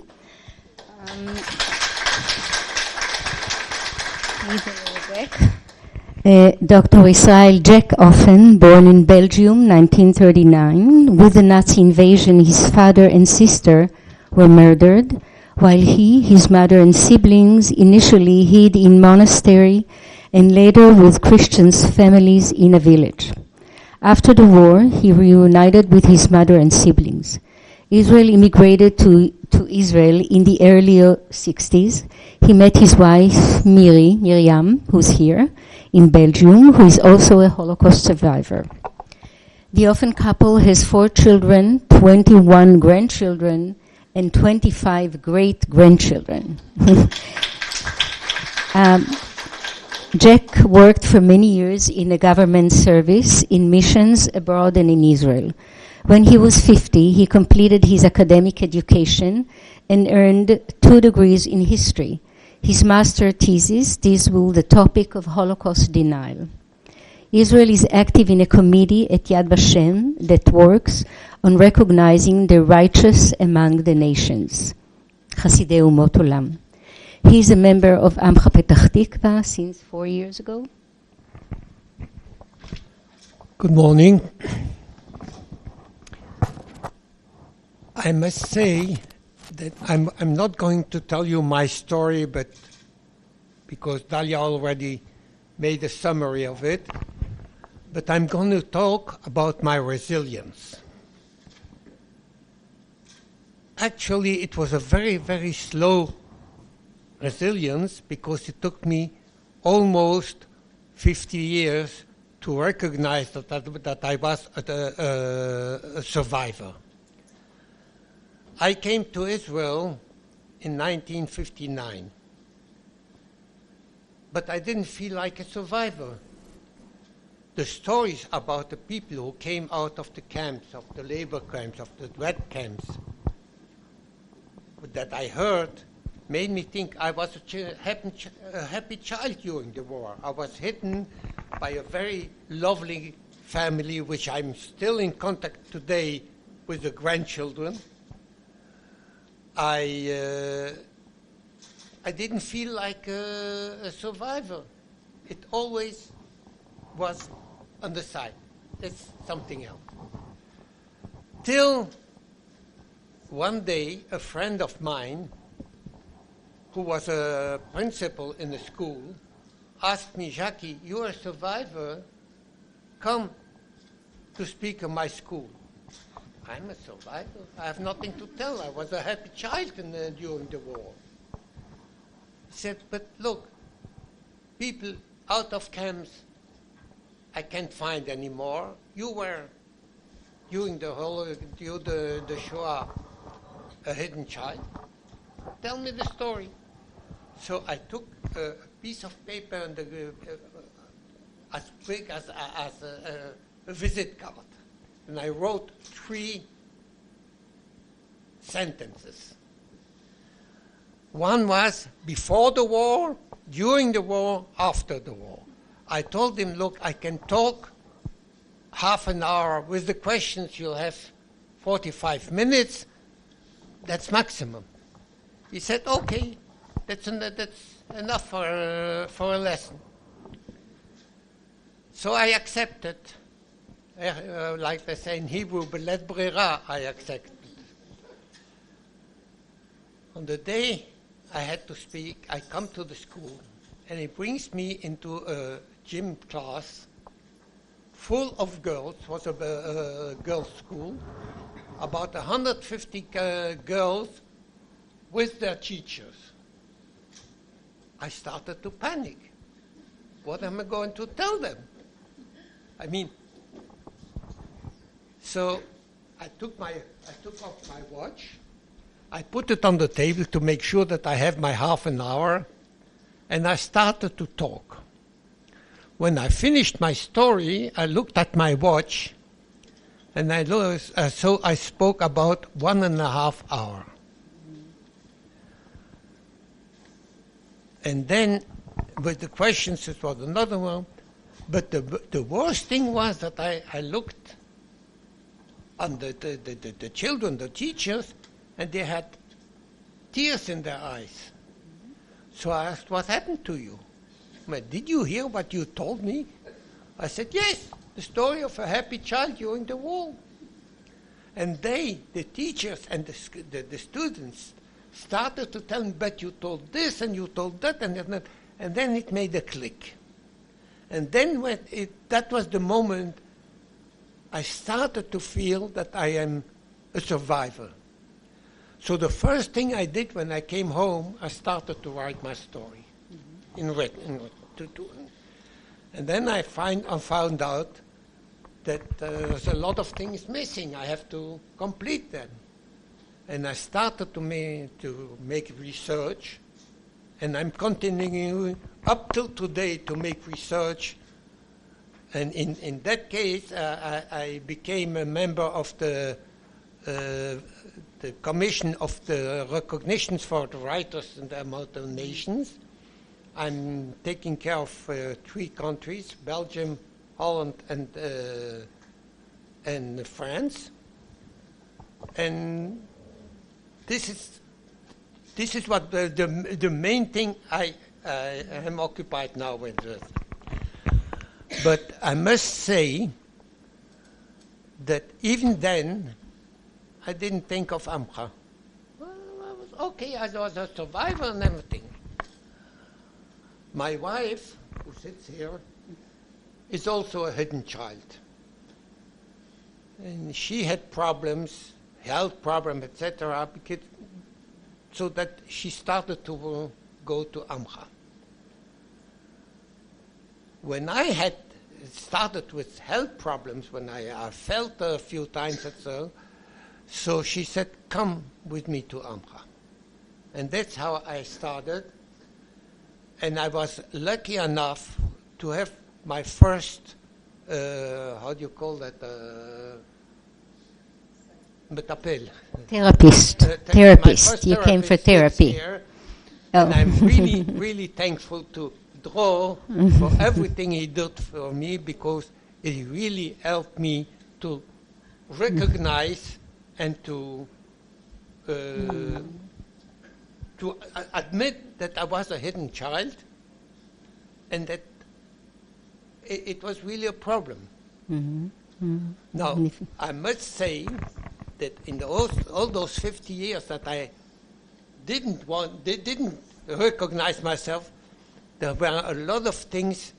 [SPEAKER 7] Dr. Israel Jack Offen, born in Belgium, 1939. With the Nazi invasion, his father and sister were murdered, while he, his mother and siblings initially hid in monastery and later with Christians' families in a village. After the war, he reunited with his mother and siblings. Israel immigrated to Israel in the early 60s. He met his wife, Miriam, who's here, in Belgium, who is also a Holocaust survivor. The Offen couple has 4 children, 21 grandchildren, and 25 great-grandchildren. Jack worked for many years in a government service, in missions abroad and in Israel. When he was 50, he completed his academic education and earned 2 degrees in history. His master thesis deals with the topic of Holocaust denial. Israel is active in a committee at Yad Vashem that works on recognizing the righteous among the nations. Chasidei Umot Olam. He is a member of AMCHA Petach Tikva since 4 years ago.
[SPEAKER 9] Good morning. I must say that I'm not going to tell you my story, but because Dalia already made a summary of it, but I'm going to talk about my resilience. Actually, it was a very, very slow resilience because it took me almost 50 years to recognize that I was a survivor. I came to Israel in 1959, but I didn't feel like a survivor. The stories about the people who came out of the camps, of the labor camps, of the dread camps, that I heard made me think I was a happy child during the war. I was hidden by a very lovely family, which I'm still in contact today with the grandchildren. I didn't feel like a survivor. It always was on the side. It's something else. Till one day, a friend of mine, who was a principal in the school, asked me, Jackie, you're a survivor. Come to speak in my school. I'm a survivor. I have nothing to tell. I was a happy child during the war. He said, but look, people out of camps I can't find anymore. You were, during the Shoah, a hidden child. Tell me the story. So I took a piece of paper and as big as a visit card, and I wrote 3 sentences. One was before the war, during the war, after the war. I told him, look, I can talk half an hour with the questions. You'll have 45 minutes. That's maximum. He said, okay, that's enough for a lesson. So I accepted. Like they say in Hebrew, belet brera, I accepted. On the day I had to speak, I come to the school, and he brings me into a gym class full of girls. It was a girls' school. About 150 girls with their teachers. I started to panic. What am I going to tell them? I mean, so I took off my watch. I put it on the table to make sure that I have my half an hour, and I started to talk. When I finished my story, I looked at my watch, and so I spoke about 1.5 hours. And then, with the questions, it was another one. But the worst thing was that I looked on the children, the teachers, and they had tears in their eyes. So I asked, what happened to you? Did you hear what you told me? I said, yes, the story of a happy child during the war. And the teachers and the students, started to tell me, but you told this and you told that and that. And then it made a click. And then that was the moment I started to feel that I am a survivor. So the first thing I did when I came home, I started to write my story in written. And then I found out that there's a lot of things missing. I have to complete them. And I started to make research, and I'm continuing up till today to make research. And in that case, I became a member of the Commission of the Recognitions for the Writers in the Immortal Nations. I'm taking care of 3 countries, Belgium, Holland, and France. And this is what the main thing I am occupied now with. But I must say that even then, I didn't think of AMCHA. Well, I was okay, I was a survivor and everything. My wife, who sits here, is also a hidden child. And she had problems, health problems, etc., so that she started to go to AMCHA. When I had started with health problems, when I felt a few times or so she said, come with me to AMCHA. And that's how I started. And I was lucky enough to have my first, how do you call that?
[SPEAKER 7] Therapist. Therapist. You came for therapy.
[SPEAKER 9] Here, And I'm really, really thankful to Dror for everything he did for me, because it really helped me to recognize and to admit that I was a hidden child, and that it was really a problem. Now, I must say that in all those 50 years that I didn't recognize myself, there were a lot of things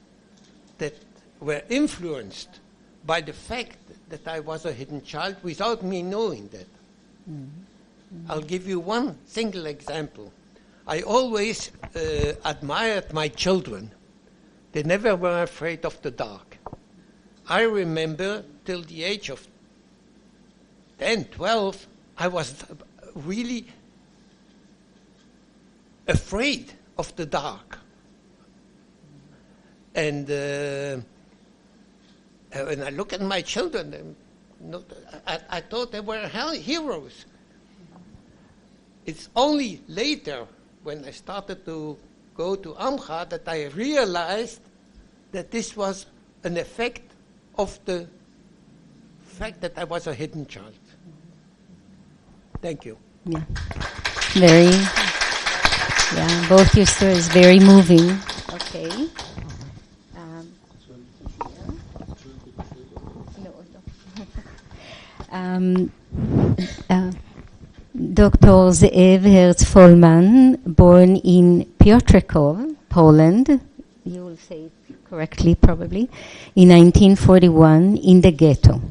[SPEAKER 9] that were influenced by the fact that I was a hidden child without me knowing that. I'll give you one single example. I always admired my children. They never were afraid of the dark. I remember till the age of 10, 12, I was really afraid of the dark. And when I look at my children, I thought they were heroes. It's only later, when I started to go to AMCHA, that I realized that this was an effect of the fact that I was a hidden child. Thank you.
[SPEAKER 7] Yeah. Both your stories very moving. Okay. Dr. Zeev Herz-Follman, born in Piotrków, Poland, you will say it correctly probably, in 1941 in the ghetto.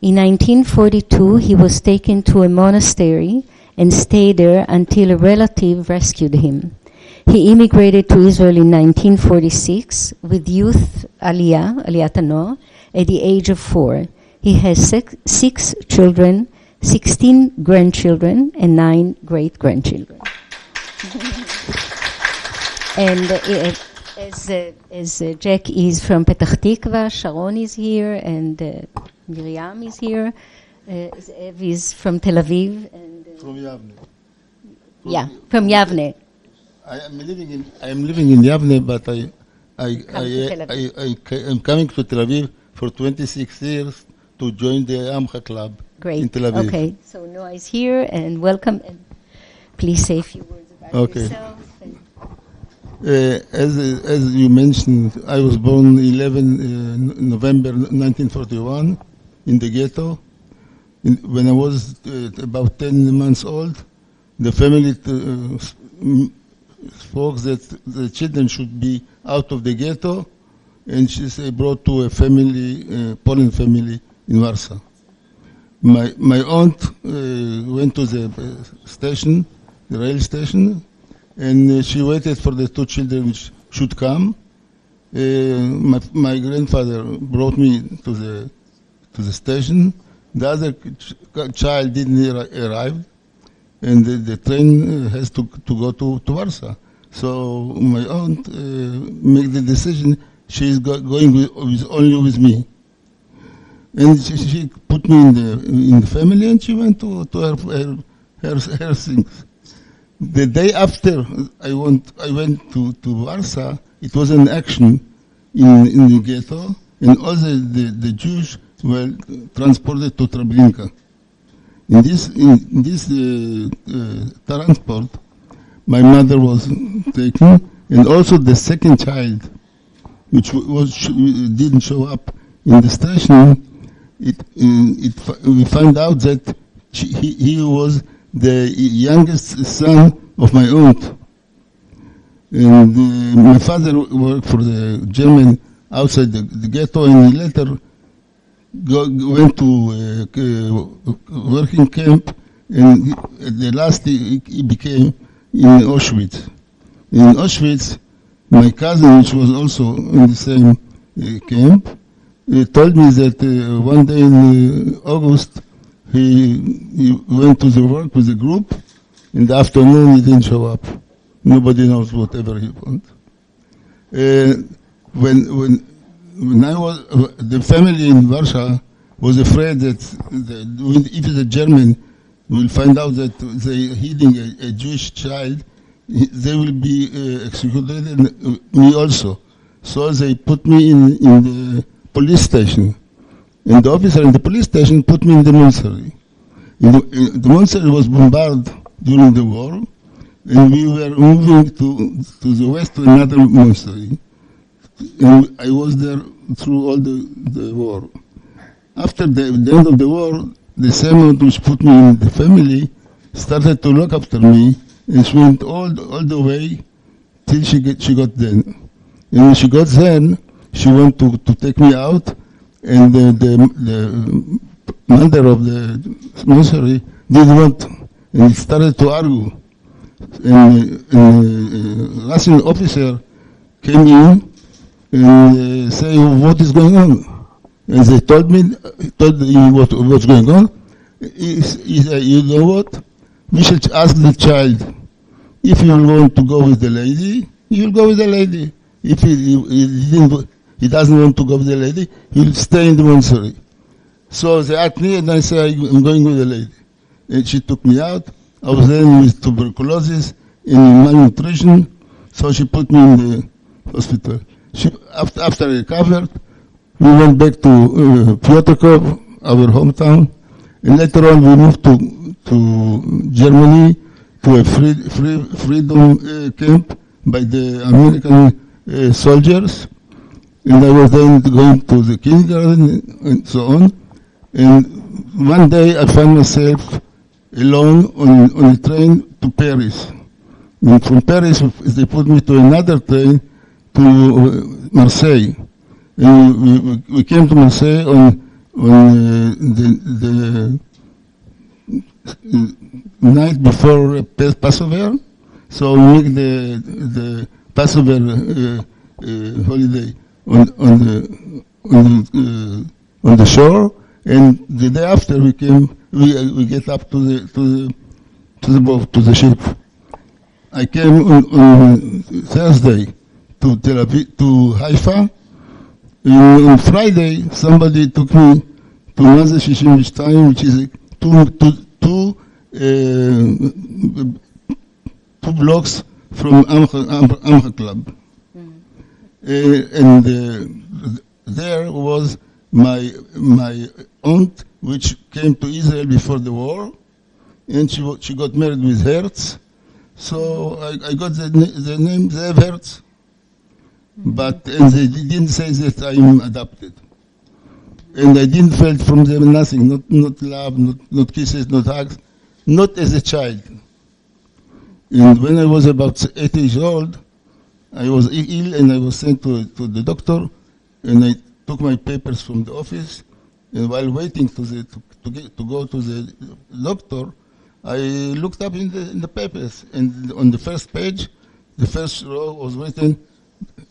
[SPEAKER 7] In 1942 he was taken to a monastery and stayed there until a relative rescued him. He immigrated to Israel in 1946 with youth Aliyat Hanor at the age of 4. He has six children, 16 grandchildren, and 9 great-grandchildren. And as Jack is from Petach Tikva, Sharon is here, and Miriam is here. Zeev is from Tel Aviv. And,
[SPEAKER 10] from Yavne.
[SPEAKER 7] From Yavne.
[SPEAKER 10] I am living in Yavne, but I'm coming to Tel Aviv for 26 years to join the AMCHA club.
[SPEAKER 7] Great.
[SPEAKER 10] In Tel Aviv.
[SPEAKER 7] Okay, so Noah is here, and welcome. And please say a few words about yourself.
[SPEAKER 10] As you mentioned, I was born 11 November 1941 in the ghetto. When I was about 10 months old, the family spoke that the children should be out of the ghetto, and she brought to a family, Polish family in Warsaw. My aunt went to the station, the rail station, and she waited for the 2 children which should come. My grandfather brought me to the station. The other child didn't arrive, and the train has to go to Warsaw. So my aunt made the decision she's going only with me. And she put me in the family, and she went to her things. The day after I went to Warsaw, it was an action in the ghetto, and all the Jews were transported to Treblinka. In this transport, my mother was taken, and also the second child, which didn't show up in the station. We found out that he was the youngest son of my aunt. And my father worked for the German outside the ghetto, and he later went to working camp, and the last he became in Auschwitz. In Auschwitz, my cousin, which was also in the same camp, told me that one day in August, he went to the work with the group. In the afternoon, he didn't show up. Nobody knows whatever he wants. When I was, the family in Warsaw was afraid that if the German will find out that they're hiding a Jewish child, they will be executed, and me also. So they put me in the police station. And the officer in the police station put me in the monastery. The monastery was bombarded during the war, and we were moving to the west to another monastery. And I was there through all the war. After the end of the war, the servant which put me in the family started to look after me, and she went all the way till she got there. And when she got there, she wanted to take me out, and the mother of the monastery didn't want, and started to argue. And Russian officer came in and say, what is going on? And they told me what's going on. He said, you know what? We should ask the child. If you want to go with the lady, you will go with the lady. If he doesn't want to go with the lady, he will stay in the monastery. So they asked me, and I said, I'm going with the lady. And she took me out. I was then with tuberculosis and malnutrition, so she put me in the hospital. After I recovered, we went back to Piotrkov, our hometown, and later on we moved to Germany, to a freedom camp by the American soldiers, and I was then going to the kindergarten and so on. And one day I found myself alone on a train to Paris. And from Paris they put me to another train to Marseille. And we came to Marseille on the night before Passover, so we make the Passover holiday on the shore, and the day after we get up to the boat, to the ship. I came on Thursday to Tel Aviv, to Haifa. And on Friday, somebody took me to Maze 62, which is two blocks from AMCHA Club. And there was my aunt, which came to Israel before the war, and she got married with Hertz. So I got the name Zev Hertz. But they didn't say that I am adopted. And I didn't feel from them nothing, not love, not kisses, not hugs, not as a child. And when I was about 8 years old, I was ill and I was sent to the doctor, and I took my papers from the office, and while waiting to go to the doctor, I looked up in the papers, and on the first page, the first row was written,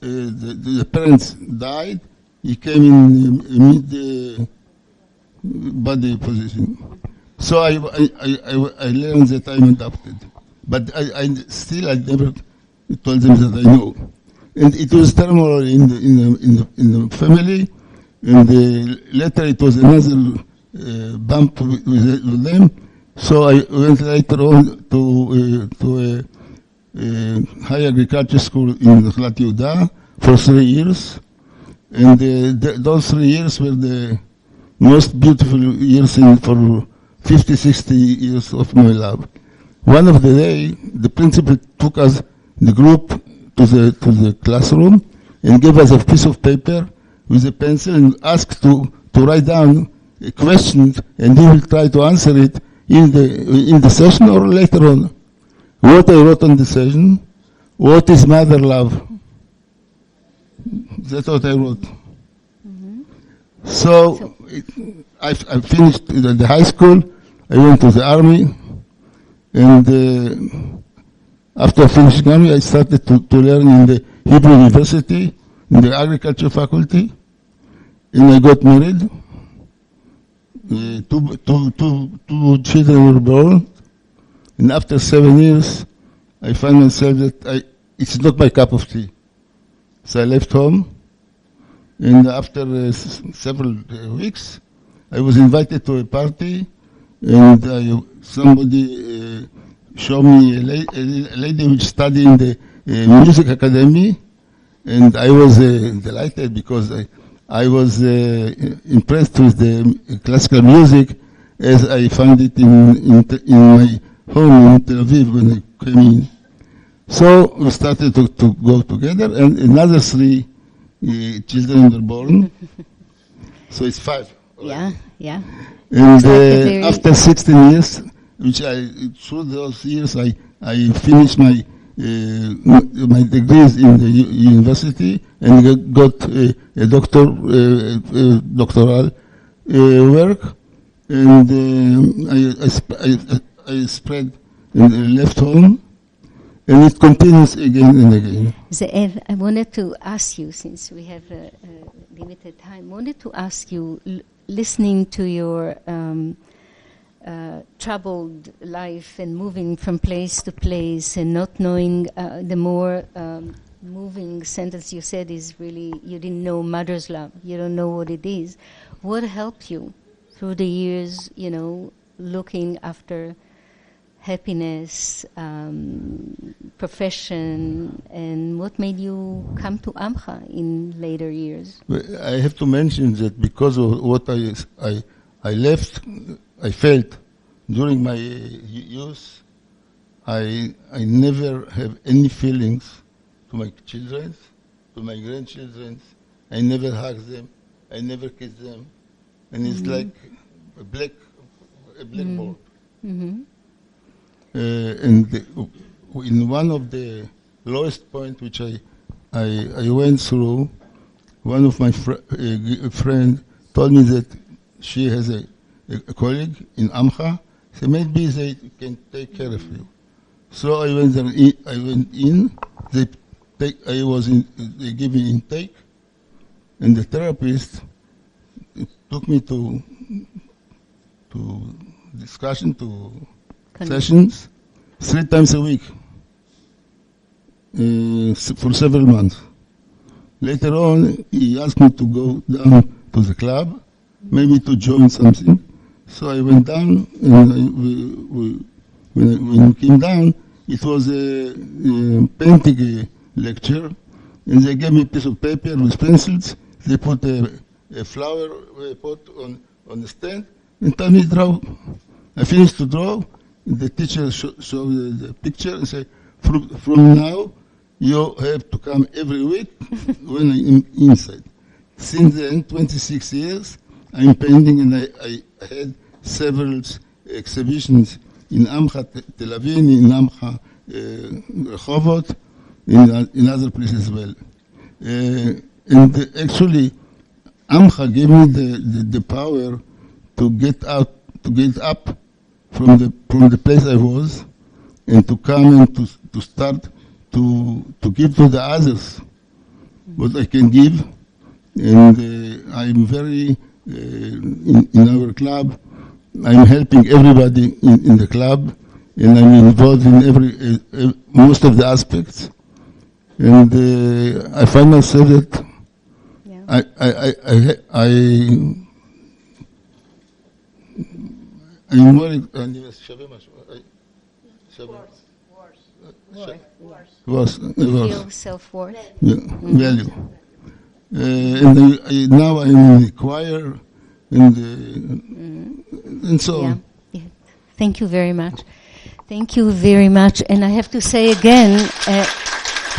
[SPEAKER 10] the parents died, he came in mid-body position. So I learned that I'm adopted. But I never told them that I know. And it was turmoil in the family, and later it was another bump with them. So I went later on to a high agriculture school in Chlat Yehuda for 3 years. And those 3 years were the most beautiful years for 50, 60 years of my life. One of the day, the principal took us, the group, to the classroom and gave us a piece of paper with a pencil and asked to write down a question, and we will try to answer it in the session or later on. What I wrote on the session, what is mother love? That's what I wrote. Mm-hmm. So I finished the high school, I went to the army, and after finishing army, I started to learn in the Hebrew University, in the agriculture faculty, and I got married. Two children were born, and after 7 years, I found myself that it's not my cup of tea. So I left home, and after several weeks, I was invited to a party, and somebody showed me a lady which studied in the music academy, and I was delighted because I was impressed with the classical music as I found it in my home in Tel Aviv when I came in. So we started to go together, and another 3 children were born. So it's 5.
[SPEAKER 7] Yeah, yeah.
[SPEAKER 10] And
[SPEAKER 7] like
[SPEAKER 10] after 16 years, through those years, I finished my degrees in the university and got a doctoral work, and I spread and left home, and it continues again and again.
[SPEAKER 7] Ze'ev, I wanted to ask you, since we have limited time, wanted to ask you, listening to your troubled life and moving from place to place and not knowing, the more moving sentence you said is really, you didn't know mother's love, you don't know what it is. What helped you through the years, looking after happiness, profession, and what made you come to AMCHA in later years?
[SPEAKER 10] I have to mention that because of what I felt during my youth, I never have any feelings to my children, to my grandchildren. I never hug them, I never kiss them, and it's like a blackboard.
[SPEAKER 7] Mm-hmm.
[SPEAKER 10] And in one of the lowest point which I went through, one of my friend told me that she has a colleague in AMCHA, so maybe they can take care of you. So I went there. I went in. They gave me intake, and the therapist took me to discussion, to sessions 3 times a week for several months. Later on, he asked me to go down to the club, maybe to join something. So I went down, and when we came down, it was a painting lecture, and they gave me a piece of paper with pencils. They put a flower pot on the stand and told me to draw. I finished to draw. The teacher showed the picture and said, from now, you have to come every week when I'm inside. Since then, 26 years, I'm painting, and I had several exhibitions in AMCHA Tel Aviv, in AMCHA Rehovot, in other places as well. And actually, AMCHA gave me the power to get up from the place I was, and to come and to start to give to the others what I can give. And I'm very in our club. I'm helping everybody in the club, and I'm involved in most of the aspects. And I find myself that I'm worried.
[SPEAKER 7] Worse. You feel self-worth?
[SPEAKER 10] Yeah, value. And now I'm in the choir, and so on.
[SPEAKER 7] Yeah. Thank you very much. Thank you very much. And I have to say again,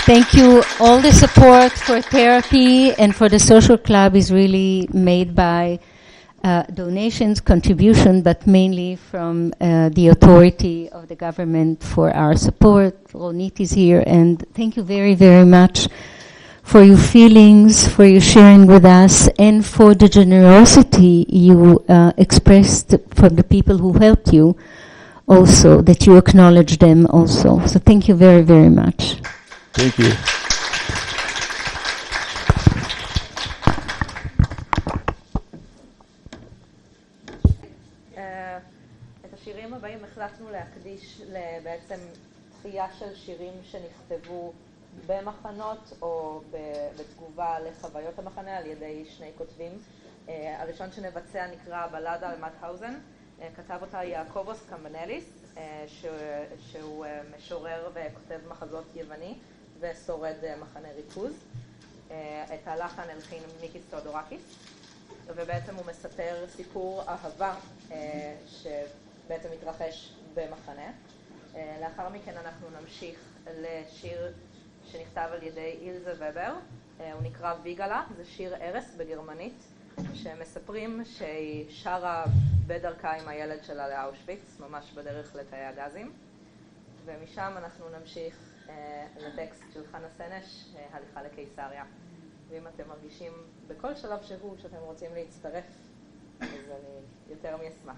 [SPEAKER 7] thank you. All the support for therapy and for the social club is really made by donations, contribution, but mainly from the authority of the government for our support. Ronit is here, and thank you very, very much for your feelings, for your sharing with us, and for the generosity you expressed from the people who helped you also, that you acknowledge them also. So thank you very, very much.
[SPEAKER 10] Thank you.
[SPEAKER 6] את השירים הבאים החלטנו להקדיש בעצם תחייה של שירים שנכתבו במחנות או בתגובה לחוויות המחנה על ידי 2 כותבים. הראשון שנבצע נקרא בלדה על מאוטהאוזן, כתב אותה יעקובוס קמבנליס,
[SPEAKER 11] שהוא משורר וכותב מחזות יווני ושורד מחנה ריכוז. את הלחן הלחין מיקיס תאודורקיס, ובעצם הוא מספר סיפור אהבה שבעצם מתרחש במחנה. לאחר מכן אנחנו נמשיך לשיר שנכתב על ידי אילזה ובר, הוא נקרא ויגלה, זה שיר ערש בגרמנית, שמספרים שהיא שרה בדרכה עם הילד שלה לאושוויץ, ממש בדרך לתאי הגזים, ומשם אנחנו נמשיך לטקסט של חנה סנש, הליכה לקיסריה. ואם אתם מרגישים בכל שלב שהוא שאתם רוצים להצטרף, אז אני יותר מאשמח.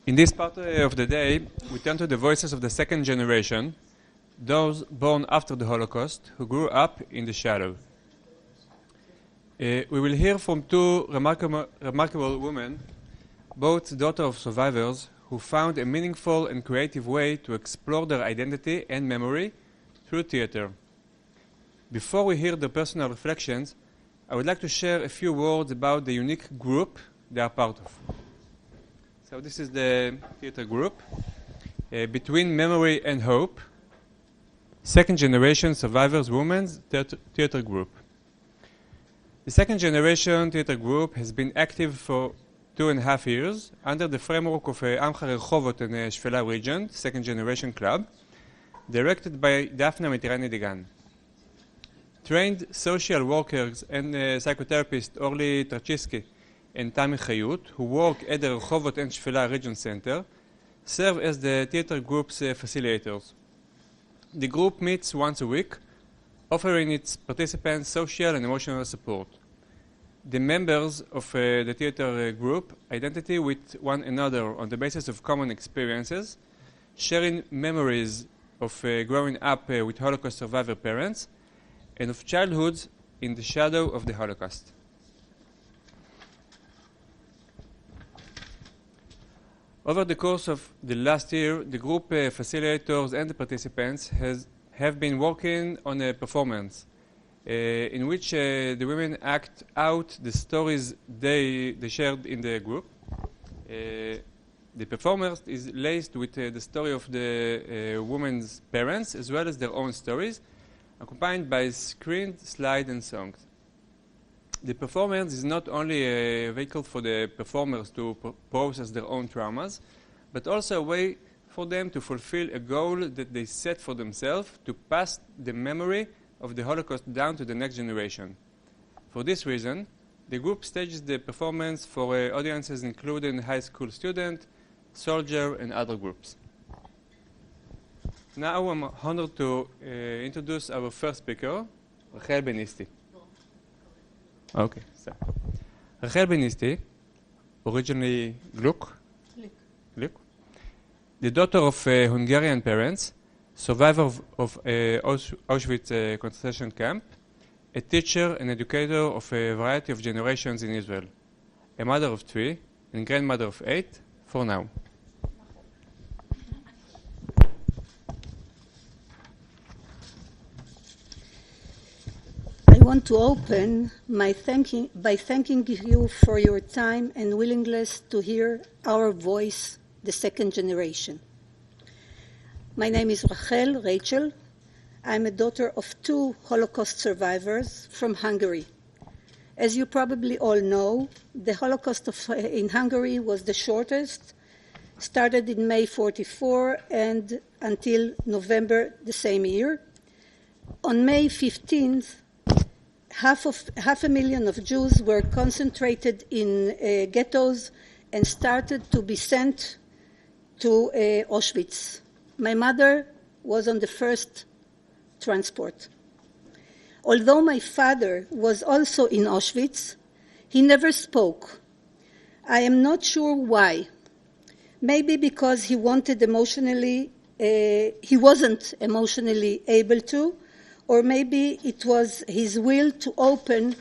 [SPEAKER 12] In this part of the day, we turn to the voices of the second generation, those born after the Holocaust, who grew up in the shadow. We will hear from two remarkable women, both daughters of survivors, who found a meaningful and creative way to explore their identity and memory through theater. Before we hear their personal reflections, I would like to share a few words about the unique group they are part of. So this is the theater group. Between Memory and Hope, second generation survivors women's theater group. The second generation theater group has been active for 2.5 years under the framework of AMCHA Rehovot and Shfela region, second generation club, directed by Daphne Mitirani-Degan. Trained social workers and psychotherapist Orly Tarchiski and Tami Chayut, who work at the Rehovot and Shfela region center, serve as the theater group's facilitators. The group meets once a week, offering its participants social and emotional support. The members of the theater group identify with one another on the basis of common experiences, sharing memories of growing up with Holocaust survivor parents and of childhoods in the shadow of the Holocaust. Over the course of the last year, the group facilitators and the participants have been working on a performance in which the women act out the stories they shared in the group. The performance is laced with the story of the women's parents as well as their own stories, accompanied by screen, slide, and songs. The performance is not only a vehicle for the performers to process their own traumas, but also a way for them to fulfill a goal that they set for themselves to pass the memory of the Holocaust down to the next generation. For this reason, the group stages the performance for audiences including high school student, soldier, and other groups. Now I'm honored to introduce our first speaker, Rachel Benisti. Okay, so Rachel Benisti, originally Glück, the daughter of Hungarian parents, survivor of Auschwitz concentration camp, a teacher and educator of a variety of generations in Israel, a mother of 3 and grandmother of 8 for now.
[SPEAKER 13] I want to open by thanking you for your time and willingness to hear our voice, the second generation. My name is Rachel. I'm a daughter of 2 Holocaust survivors from Hungary. As you probably all know, the Holocaust in Hungary was the shortest, started in May 1944 and until November the same year. On May 15th, half a million of Jews were concentrated in ghettos and started to be sent to Auschwitz. My mother was on the first transport. Although my father was also in Auschwitz, he never spoke. I am not sure why. Maybe because he wasn't emotionally able to, or maybe it was his will to open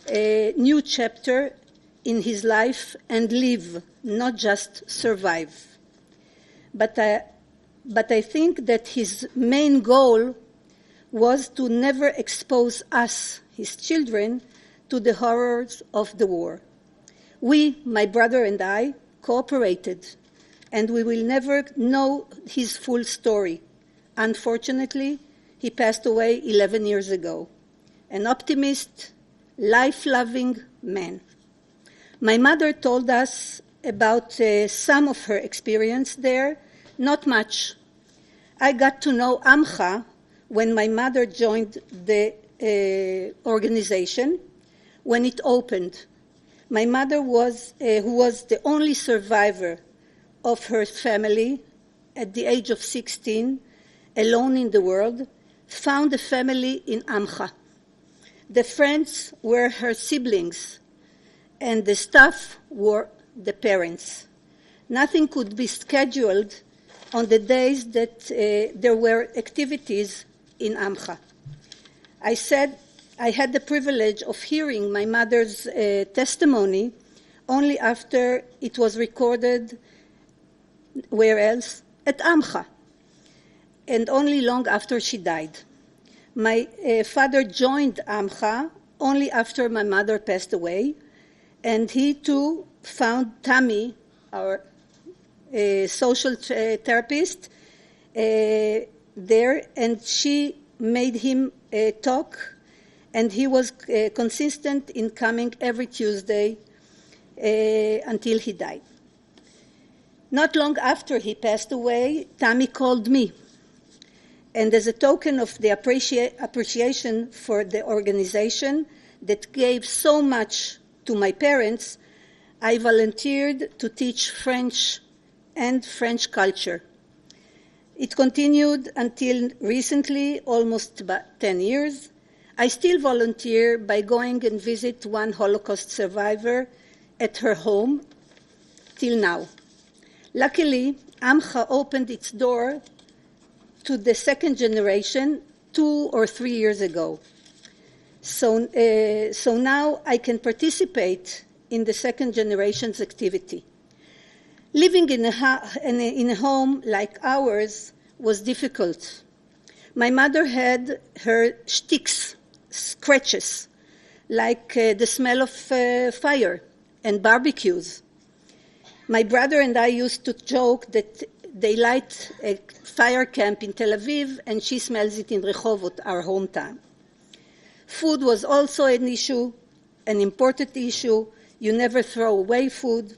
[SPEAKER 13] a new chapter in his life and live, not just survive. But I think that his main goal was to never expose us, his children, to the horrors of the war. We, my brother and I, cooperated, and we will never know his full story. Unfortunately, he passed away 11 years ago. An optimist, life-loving man. My mother told us about some of her experience there, not much. I got to know AMCHA when my mother joined the organization, when it opened. My mother who was the only survivor of her family at the age of 16, alone in the world, found a family in AMCHA. The friends were her siblings, and the staff were the parents. Nothing could be scheduled on the days that there were activities in AMCHA. I said I had the privilege of hearing my mother's testimony only after it was recorded, where else? At AMCHA, and only long after she died. My father joined AMCHA only after my mother passed away, and he too found Tammy, our social therapist, there, and she made him talk, and he was consistent in coming every Tuesday until he died. Not long after he passed away, Tammy called me, and as a token of the appreciation for the organization that gave so much to my parents, I volunteered to teach French and French culture. It continued until recently, almost about 10 years. I still volunteer by going and visit one Holocaust survivor at her home till now. Luckily, AMCHA opened its door to the second generation 2 or 3 years ago. So now I can participate in the second generation's activity. Living in a home like ours was difficult. My mother had her shticks, scratches, like the smell of fire and barbecues. My brother and I used to joke that they light a fire camp in Tel Aviv and she smells it in Rehovot, our hometown. Food was also an issue, an important issue. You never throw away food.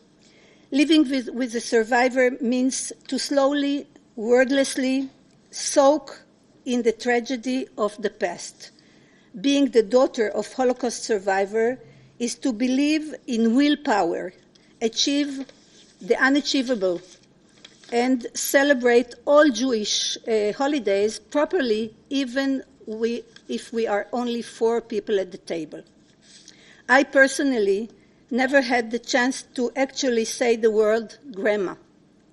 [SPEAKER 13] Living with a survivor means to slowly, wordlessly soak in the tragedy of the past. Being the daughter of Holocaust survivor is to believe in willpower, achieve the unachievable, and celebrate all Jewish holidays properly, even if we are only 4 people at the table. I personally never had the chance to actually say the word grandma,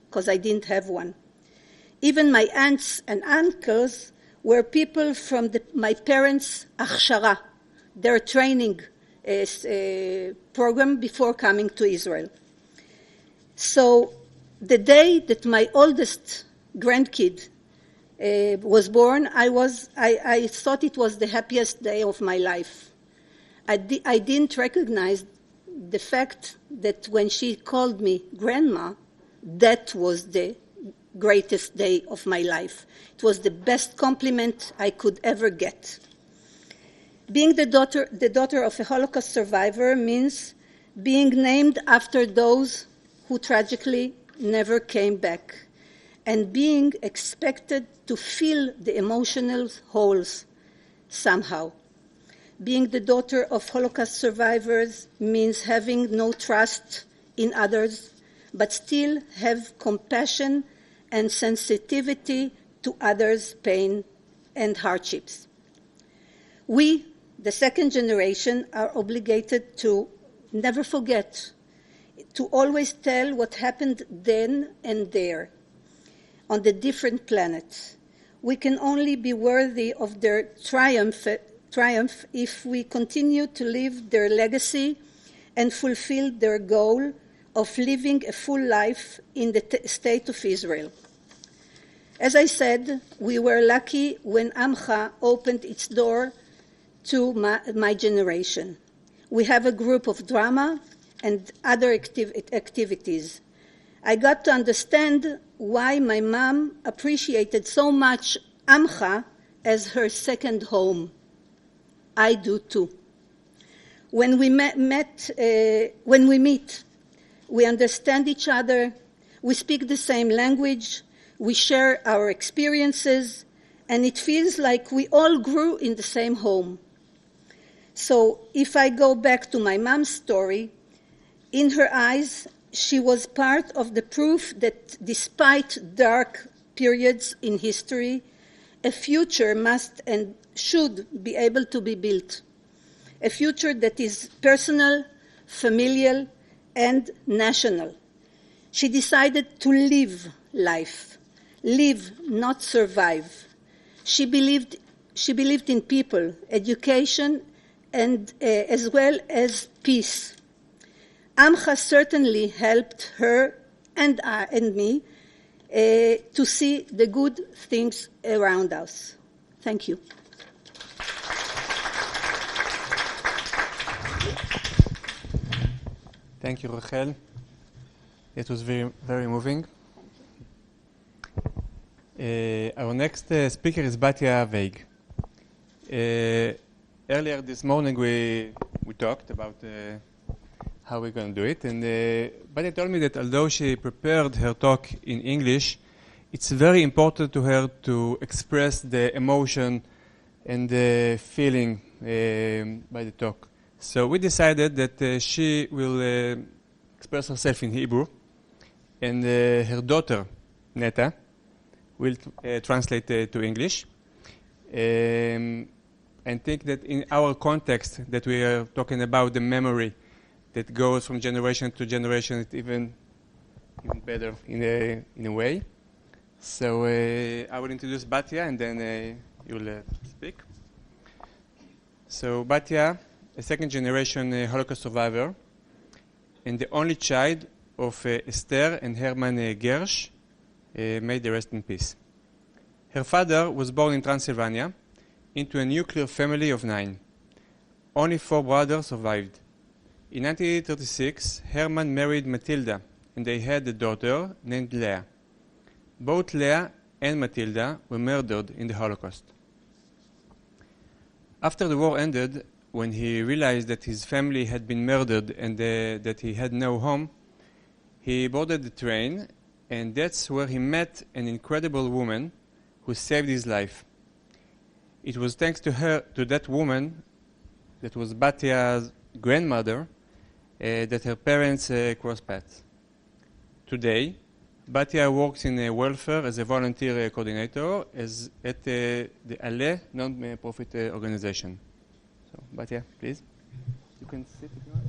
[SPEAKER 13] because I didn't have one. Even my aunts and uncles were people from my parents' AMCHA, their training program before coming to Israel. So the day that my oldest grandkid was born, I thought it was the happiest day of my life. I didn't recognize the fact that when she called me grandma, that was the greatest day of my life. It was the best compliment I could ever get. Being the daughter of a Holocaust survivor means being named after those who tragically never came back, and being expected to fill the emotional holes somehow. Being the daughter of Holocaust survivors means having no trust in others, but still have compassion and sensitivity to others' pain and hardships. We, the second generation, are obligated to never forget, to always tell what happened then and there, on the different planets. We can only be worthy of their triumph if we continue to live their legacy and fulfill their goal of living a full life in the state of Israel. As I said, we were lucky when AMCHA opened its door to my generation. We have a group of drama and other activities. I got to understand why my mom appreciated so much AMCHA as her second home. I do too. When we meet, we understand each other, we speak the same language, we share our experiences, and it feels like we all grew in the same home. So if I go back to my mom's story, in her eyes, she was part of the proof that despite dark periods in history, a future must and should be able to be built. A future that is personal, familial, and national. She decided to live life, live, not survive. She believed in people, education, and as well as peace. AMCHA certainly helped her and me to see the good things around us. Thank you.
[SPEAKER 12] Thank you, Rachel. It was very, very moving. Our next speaker is Batya Veig. Earlier this morning we talked about how we're going to do it, and Batya told me that although she prepared her talk in English, it's very important to her to express the emotion and the feeling by the talk. So we decided that she will express herself in Hebrew, and her daughter, Neta, will translate to English. And think that in our context that we are talking about the memory that goes from generation to generation, it's even better in a way. So I will introduce Batya, and then you'll speak. So Batya, a second-generation Holocaust survivor, and the only child of Esther and Herman Gersh, may they rest in peace. Her father was born in Transylvania into a nuclear family of 9. Only 4 brothers survived. In 1936, Herman married Matilda, and they had a daughter named Leah. Both Leah and Matilda were murdered in the Holocaust. After the war ended, when he realized that his family had been murdered and that he had no home, he boarded the train, and that's where he met an incredible woman who saved his life. It was thanks to her, to that woman, that was Batya's grandmother, that her parents crossed paths. Today, Batya works in welfare as a volunteer coordinator at the ALE non-profit organization. So, Batya, please. You can sit if you want.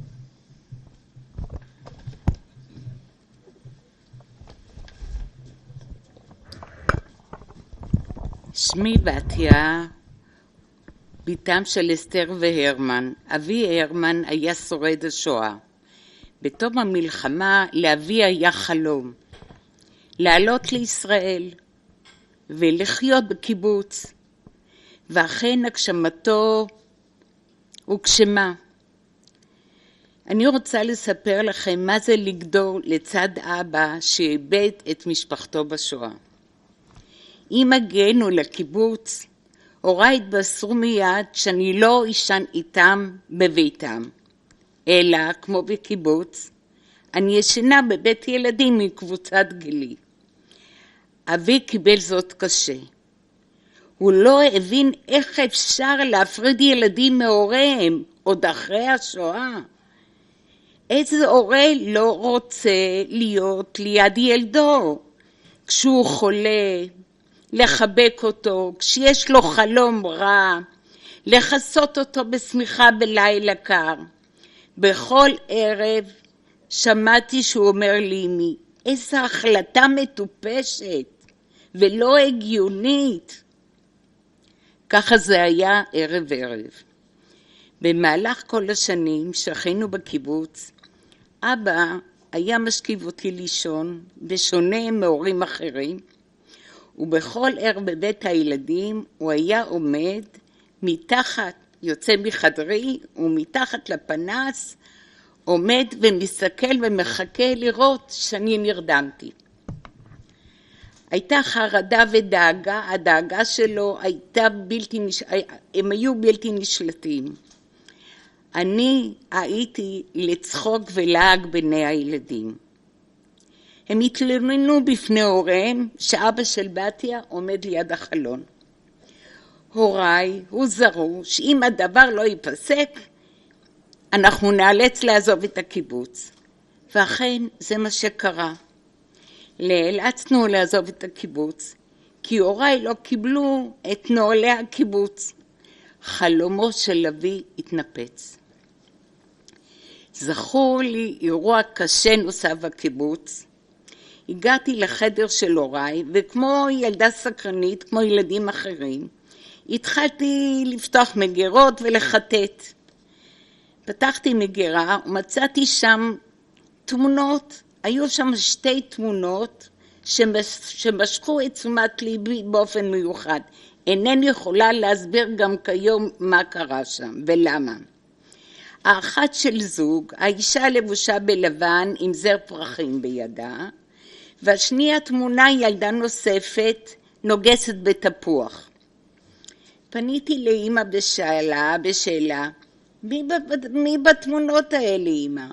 [SPEAKER 14] שמי בתיה, בתם של אסתר והרמן. אבי הרמן היה שורד השואה. בתום המלחמה לאבי היה חלום, לעלות לישראל ולחיות בקיבוץ, ואכן הגשמתו הוגשמה. אני רוצה לספר לכם מה זה לגדול לצד אבא שאיבד את משפחתו בשואה. אם הגענו לקיבוץ, הוריי התבשרו מיד שאני לא אישן איתם בביתם, אלא כמו בקיבוץ, אני ישנה בבית ילדים מקבוצת גילי. אבי קיבל זאת קשה. הוא לא הבין איך אפשר להפריד ילדים מהוריהם עוד אחרי השואה. איזה הורה לא רוצה להיות ליד ילדו כשהוא חולה, לחבק אותו כשיש לו חלום רע, לחסות אותו בשמיכה בלילה קר. בכל ערב שמעתי שהוא אומר לי, אמי, איזו החלטה מטופשת ולא הגיונית. ככה זה היה ערב ערב. במהלך כל השנים שחיינו בקיבוץ, אבא היה משכיב אותי לישון, בשונה מהורים אחרים, ובכל ערב בבית הילדים הוא היה עומד מתחת, יוצא מחדרי, ומתחת לפנס, עומד ומסתכל ומחכה לראות שאני נרדמתי. הייתה חרדה ודאגה, הדאגה שלו הם היו בלתי נשלטים. אני הייתי לצחוק ולעג בני הילדים. הם התלוננו בפני הוריהם שאבא של בתיה עומד ליד החלון. הוריי הוזהרו שאם הדבר לא ייפסק, אנחנו נאלץ לעזוב את הקיבוץ. ואכן זה מה שקרה. נאלצנו לעזוב את הקיבוץ, כי הוריי לא קיבלו את נוהלי הקיבוץ. חלומו של אבי התנפץ. זכור לי אירוע קשה נוסף בקיבוץ, הגעתי לחדר של הוריי, וכמו ילדה סקרנית, כמו ילדים אחרים, התחלתי לפתוח מגירות ולחטט. פתחתי מגירה ומצאתי שם תמונות, היו שם 2 תמונות שמשכו את תשומת ליבי באופן מיוחד. אינני יכולה להסביר גם כיום מה קרה שם ולמה. האחת של זוג, האישה לבושה בלבן עם זר פרחים בידה, והשנייה תמונה ילדה נוספת נוגסת בתפוח. פניתי לאמא בשאלה, מי בתמונות האלה אמא?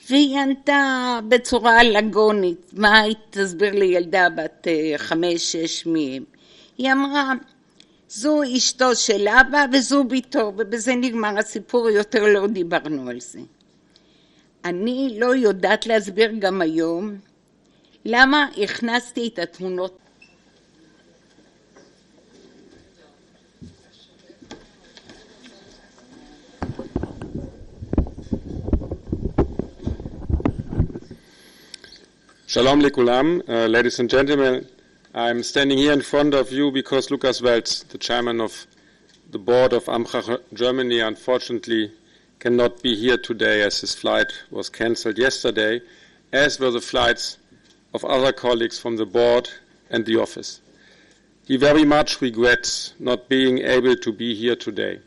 [SPEAKER 14] והיא ענתה בצורה לגונית, מה היא תסביר לילדה בת 5-6 מהם? היא אמרה, זו אשתו של אבא וזו ביתו, ובזה נגמר הסיפור, יותר לא דיברנו על זה. אני לא יודעת להסביר גם היום למה הכנסתי את התמונות.
[SPEAKER 15] Shalom lekulam, ladies and gentlemen. I'm standing here in front of you because Lukas Welz, the chairman of the board of AMCHA Germany, unfortunately cannot be here today as his flight was cancelled yesterday, as were the flights of other colleagues from the board and the office. He very much regrets not being able to be here today.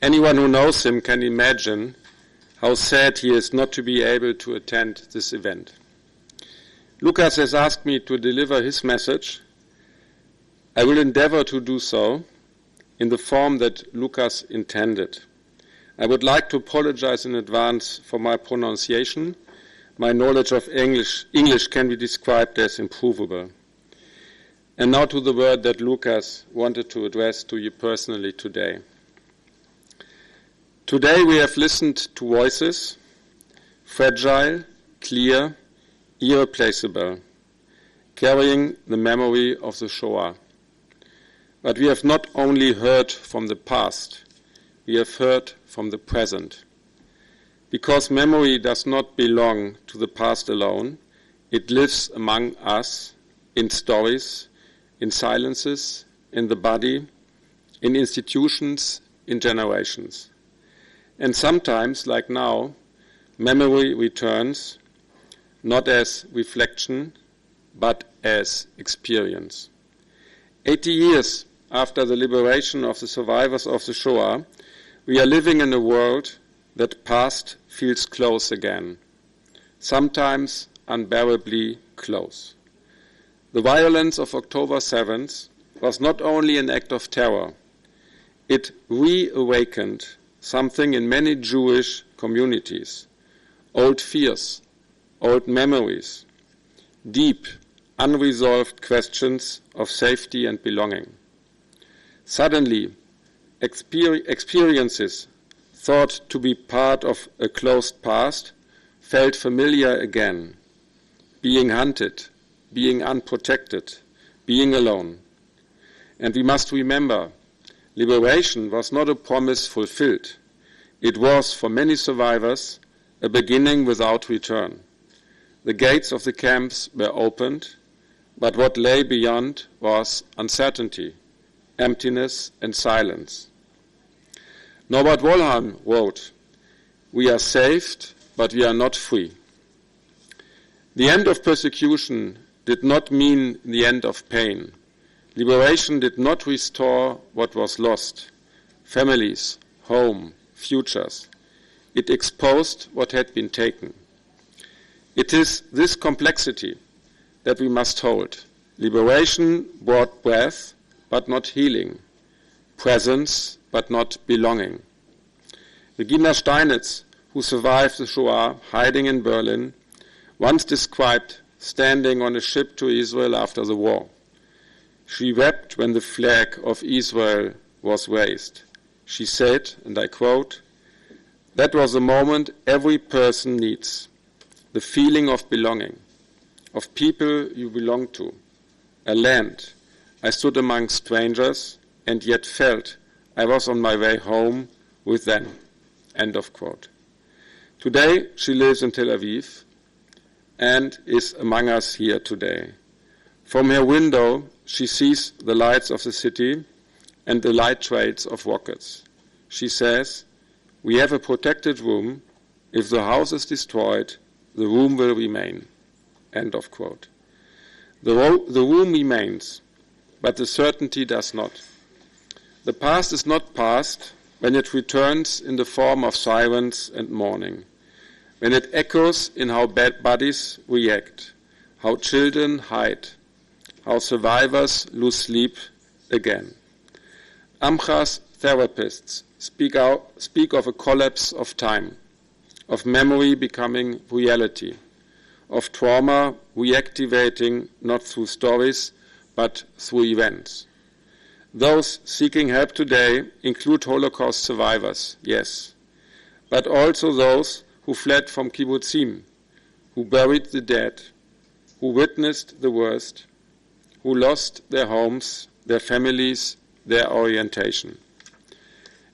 [SPEAKER 15] Anyone who knows him can imagine how sad he is not to be able to attend this event. Lukas has asked me to deliver his message. I will endeavor to do so in the form that Lukas intended. I would like to apologize in advance for my pronunciation. My knowledge of English can be described as improvable. And now to the word that Lukas wanted to address to you personally today. Today we have listened to voices, fragile, clear, irreplaceable, carrying the memory of the Shoah. But we have not only heard from the past, we have heard from the present. Because memory does not belong to the past alone, it lives among us in stories, in silences, in the body, in institutions, in generations. And sometimes, like now, memory returns not as reflection, but as experience. 80 years after the liberation of the survivors of the Shoah, we are living in a world that past feels close again, sometimes unbearably close. The violence of October 7th was not only an act of terror, it reawakened something in many Jewish communities, old fears, old memories, deep, unresolved questions of safety and belonging. Suddenly, experiences thought to be part of a closed past felt familiar again. Being hunted, being unprotected, being alone. And we must remember, liberation was not a promise fulfilled. It was, for many survivors, a beginning without return. The gates of the camps were opened, but what lay beyond was uncertainty, emptiness, and silence. Norbert Wollheim wrote, "We are saved, but we are not free." The end of persecution did not mean the end of pain. Liberation did not restore what was lost, families, home, futures. It exposed what had been taken. It is this complexity that we must hold. Liberation brought breath, but not healing. Presence, but not belonging. Regina Steinitz, who survived the Shoah hiding in Berlin, once described standing on a ship to Israel after the war. She wept when the flag of Israel was raised. She said, and I quote, "That was a moment every person needs. The feeling of belonging, of people you belong to, a land. I stood among strangers and yet felt I was on my way home with them." End of quote. Today she lives in Tel Aviv, and is among us here today. From her window, she sees the lights of the city and the light trails of rockets. She says, "We have a protected room. If the house is destroyed, the room will remain." End of quote. The room remains, but the certainty does not. The past is not past when it returns in the form of silence and mourning, when it echoes in how bodies react, how children hide, how survivors lose sleep again. AMCHA's therapists speak of a collapse of time, of memory becoming reality, of trauma reactivating not through stories but through events. Those seeking help today include Holocaust survivors, yes, but also those who fled from kibbutzim, who buried the dead, who witnessed the worst, who lost their homes, their families, their orientation.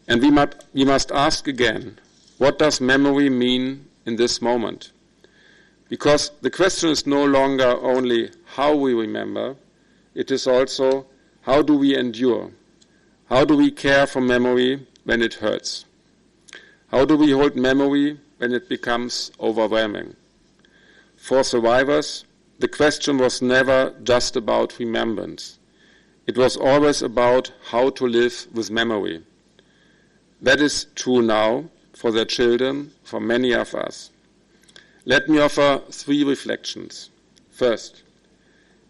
[SPEAKER 15] And we must ask again, what does memory mean in this moment? Because the question is no longer only how we remember, it is also how do we endure? How do we care for memory when it hurts? How do we hold memory when it becomes overwhelming? For survivors, the question was never just about remembrance. It was always about how to live with memory. That is true now for their children, for many of us. Let me offer 3 reflections. First,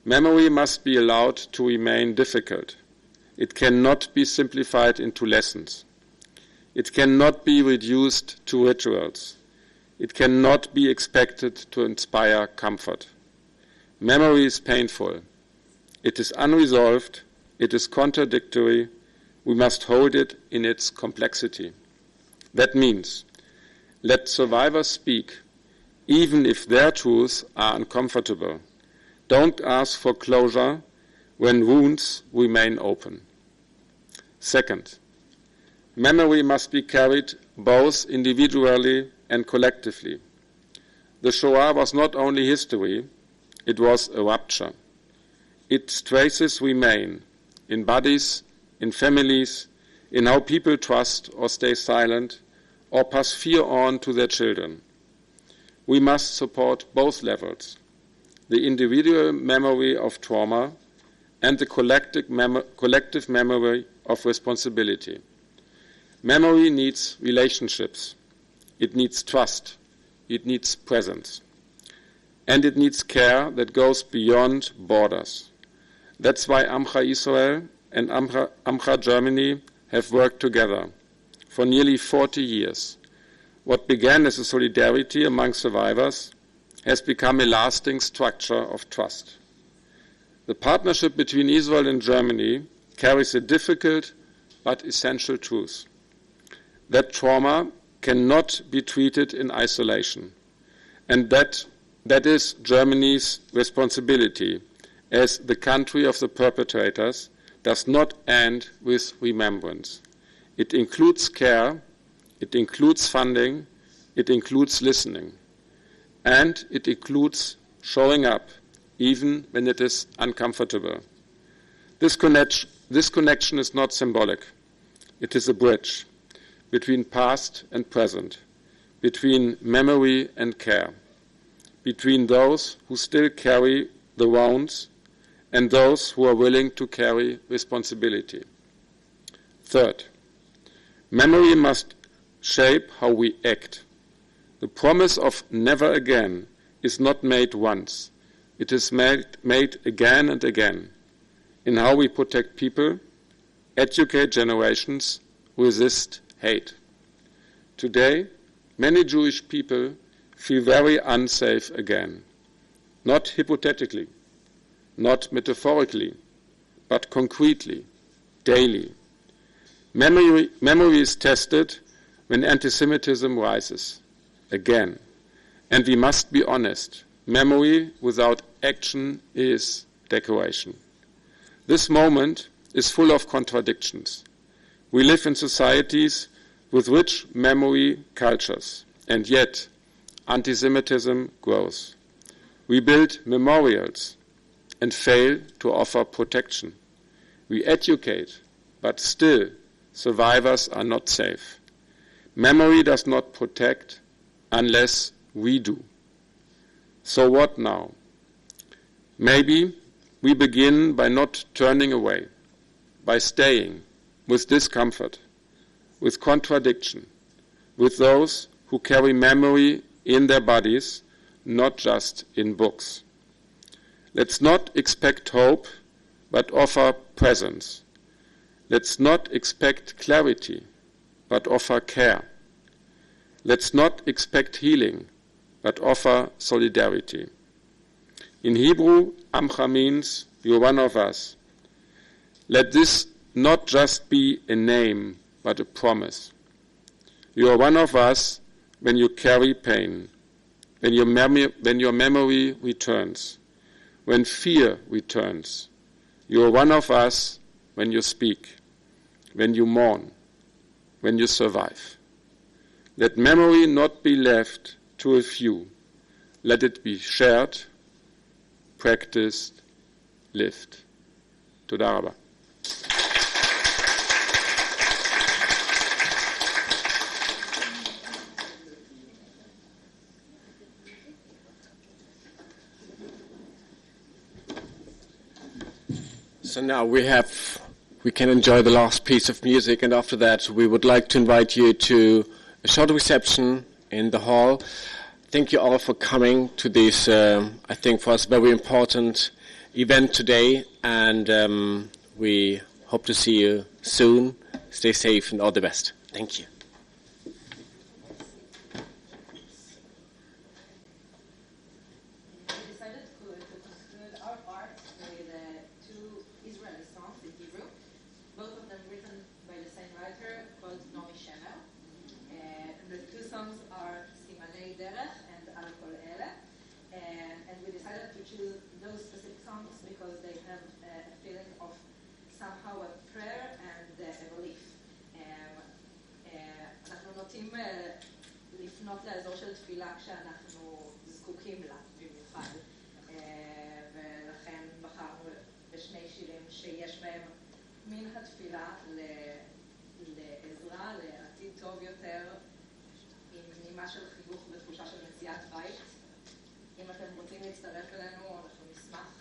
[SPEAKER 15] memory must be allowed to remain difficult. It cannot be simplified into lessons. It cannot be reduced to rituals. It cannot be expected to inspire comfort. Memory is painful. It is unresolved. It is contradictory. We must hold it in its complexity. That means, let survivors speak, even if their truths are uncomfortable. Don't ask for closure when wounds remain open. Second, memory must be carried both individually and collectively. The Shoah was not only history, it was a rupture. Its traces remain in bodies, in families, in how people trust or stay silent or pass fear on to their children. We must support both levels, the individual memory of trauma and the collective memory of responsibility. Memory needs relationships. It needs trust. It needs presence. And it needs care that goes beyond borders. That's why AMCHA Israel and AMCHA Germany have worked together for nearly 40 years. What began as a solidarity among survivors has become a lasting structure of trust. The partnership between Israel and Germany carries a difficult but essential truth: that trauma cannot be treated in isolation, and that is Germany's responsibility as the country of the perpetrators does not end with remembrance. It includes care, it includes funding, it includes listening, and it includes showing up even when it is uncomfortable. This connection is not symbolic. It is a bridge between past and present, between memory and care, between those who still carry the wounds and those who are willing to carry responsibility. Third, memory must shape how we act. The promise of never again is not made once. It is made again and again in how we protect people, educate generations, resist hate. Today, many Jewish people feel very unsafe again, not hypothetically, not metaphorically, but concretely, daily. Memory is tested when anti-Semitism rises, again. And we must be honest, memory without action is decoration. This moment is full of contradictions. We live in societies with rich memory cultures, and yet anti-Semitism grows. We build memorials and fail to offer protection. We educate, but still survivors are not safe. Memory does not protect unless we do. So what now? Maybe we begin by not turning away, by staying with discomfort, with contradiction, with those who carry memory in their bodies, not just in books. Let's not expect hope, but offer presence. Let's not expect clarity, but offer care. Let's not expect healing, but offer solidarity. In Hebrew, AMCHA means you're one of us. Let this not just be a name, but a promise. You are one of us when you carry pain, when your memory returns, when fear returns. You are one of us when you speak, when you mourn, when you survive. Let memory not be left to a few. Let it be shared, practiced, lived. תודה רבה.
[SPEAKER 1] So now we can enjoy the last piece of music, and after that we would like to invite you to a short reception in the hall. Thank you all for coming to this, I think for us, very important event today, and we hope to see you soon. Stay safe and all the best. Thank you.
[SPEAKER 11] לפנות לאזור של תפילה כשאנחנו זקוקים לה במיוחד, ולכן בחרנו בשני שירים שיש בהם מן התפילה לעזרה, לעתיד טוב יותר, עם נימה של חיוך ותחושה של מציאת בית. אם אתם רוצים להצטרף אלינו, אנחנו נשמח.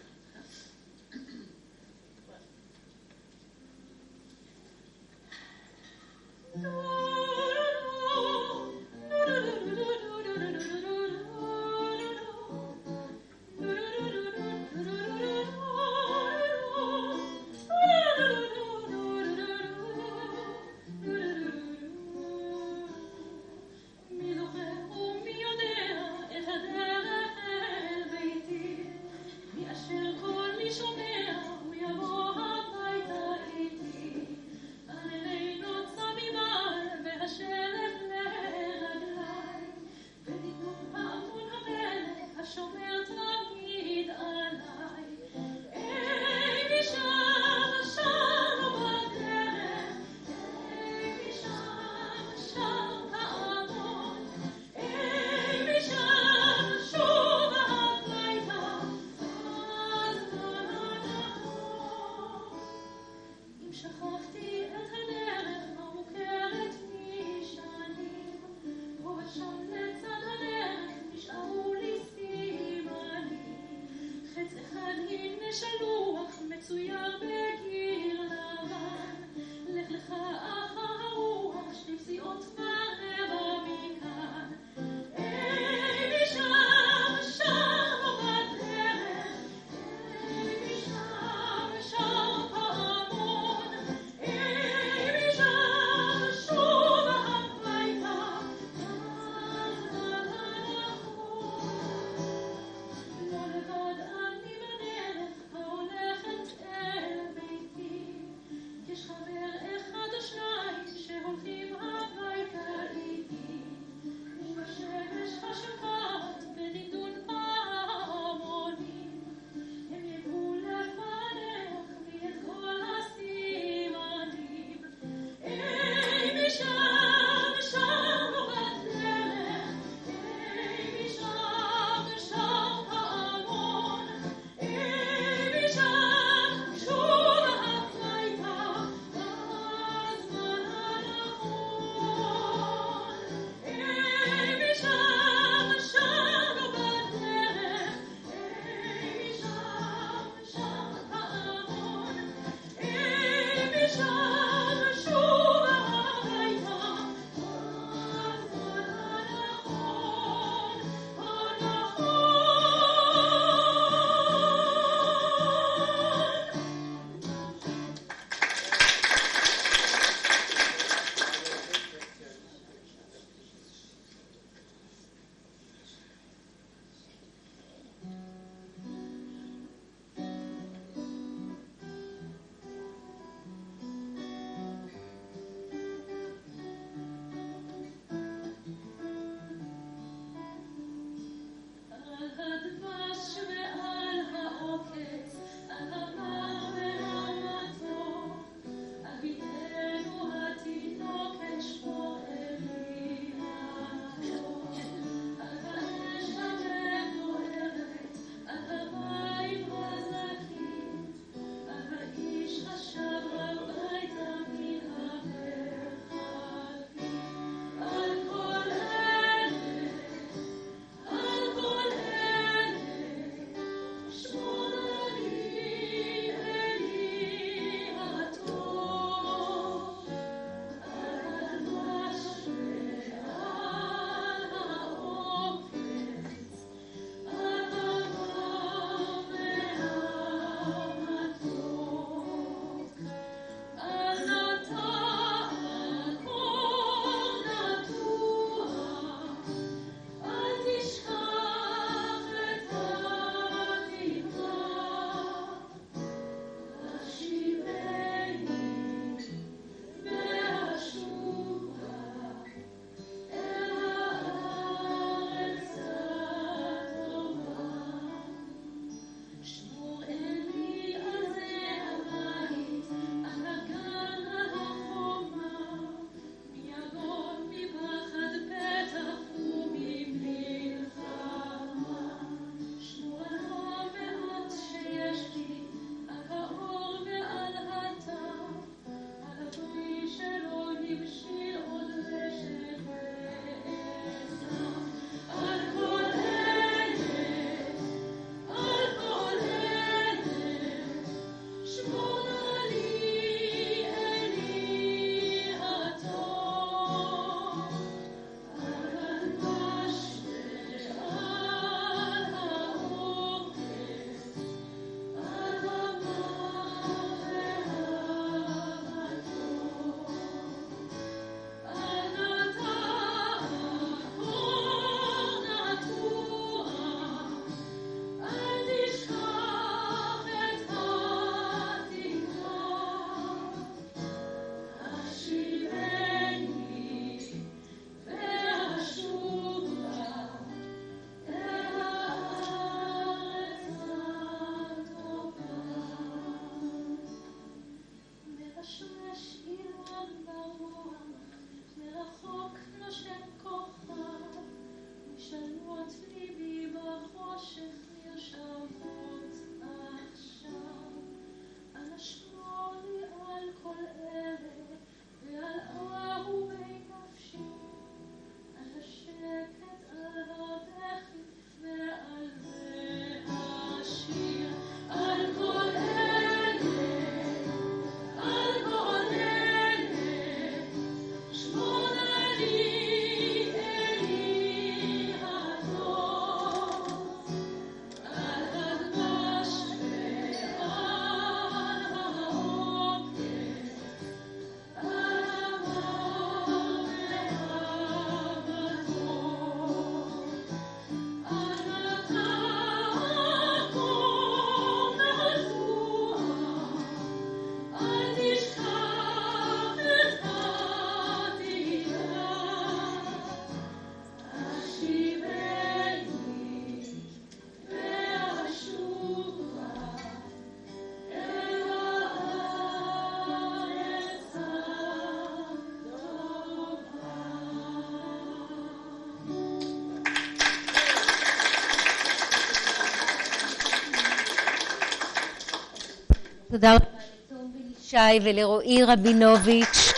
[SPEAKER 7] תודה רבה לתום בן-ישי ולרועי רבינוביץ'.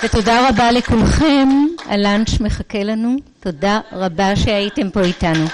[SPEAKER 7] ותודה רבה לכולכם, הלאנץ' מחכה לנו. תודה רבה שהייתם פה איתנו.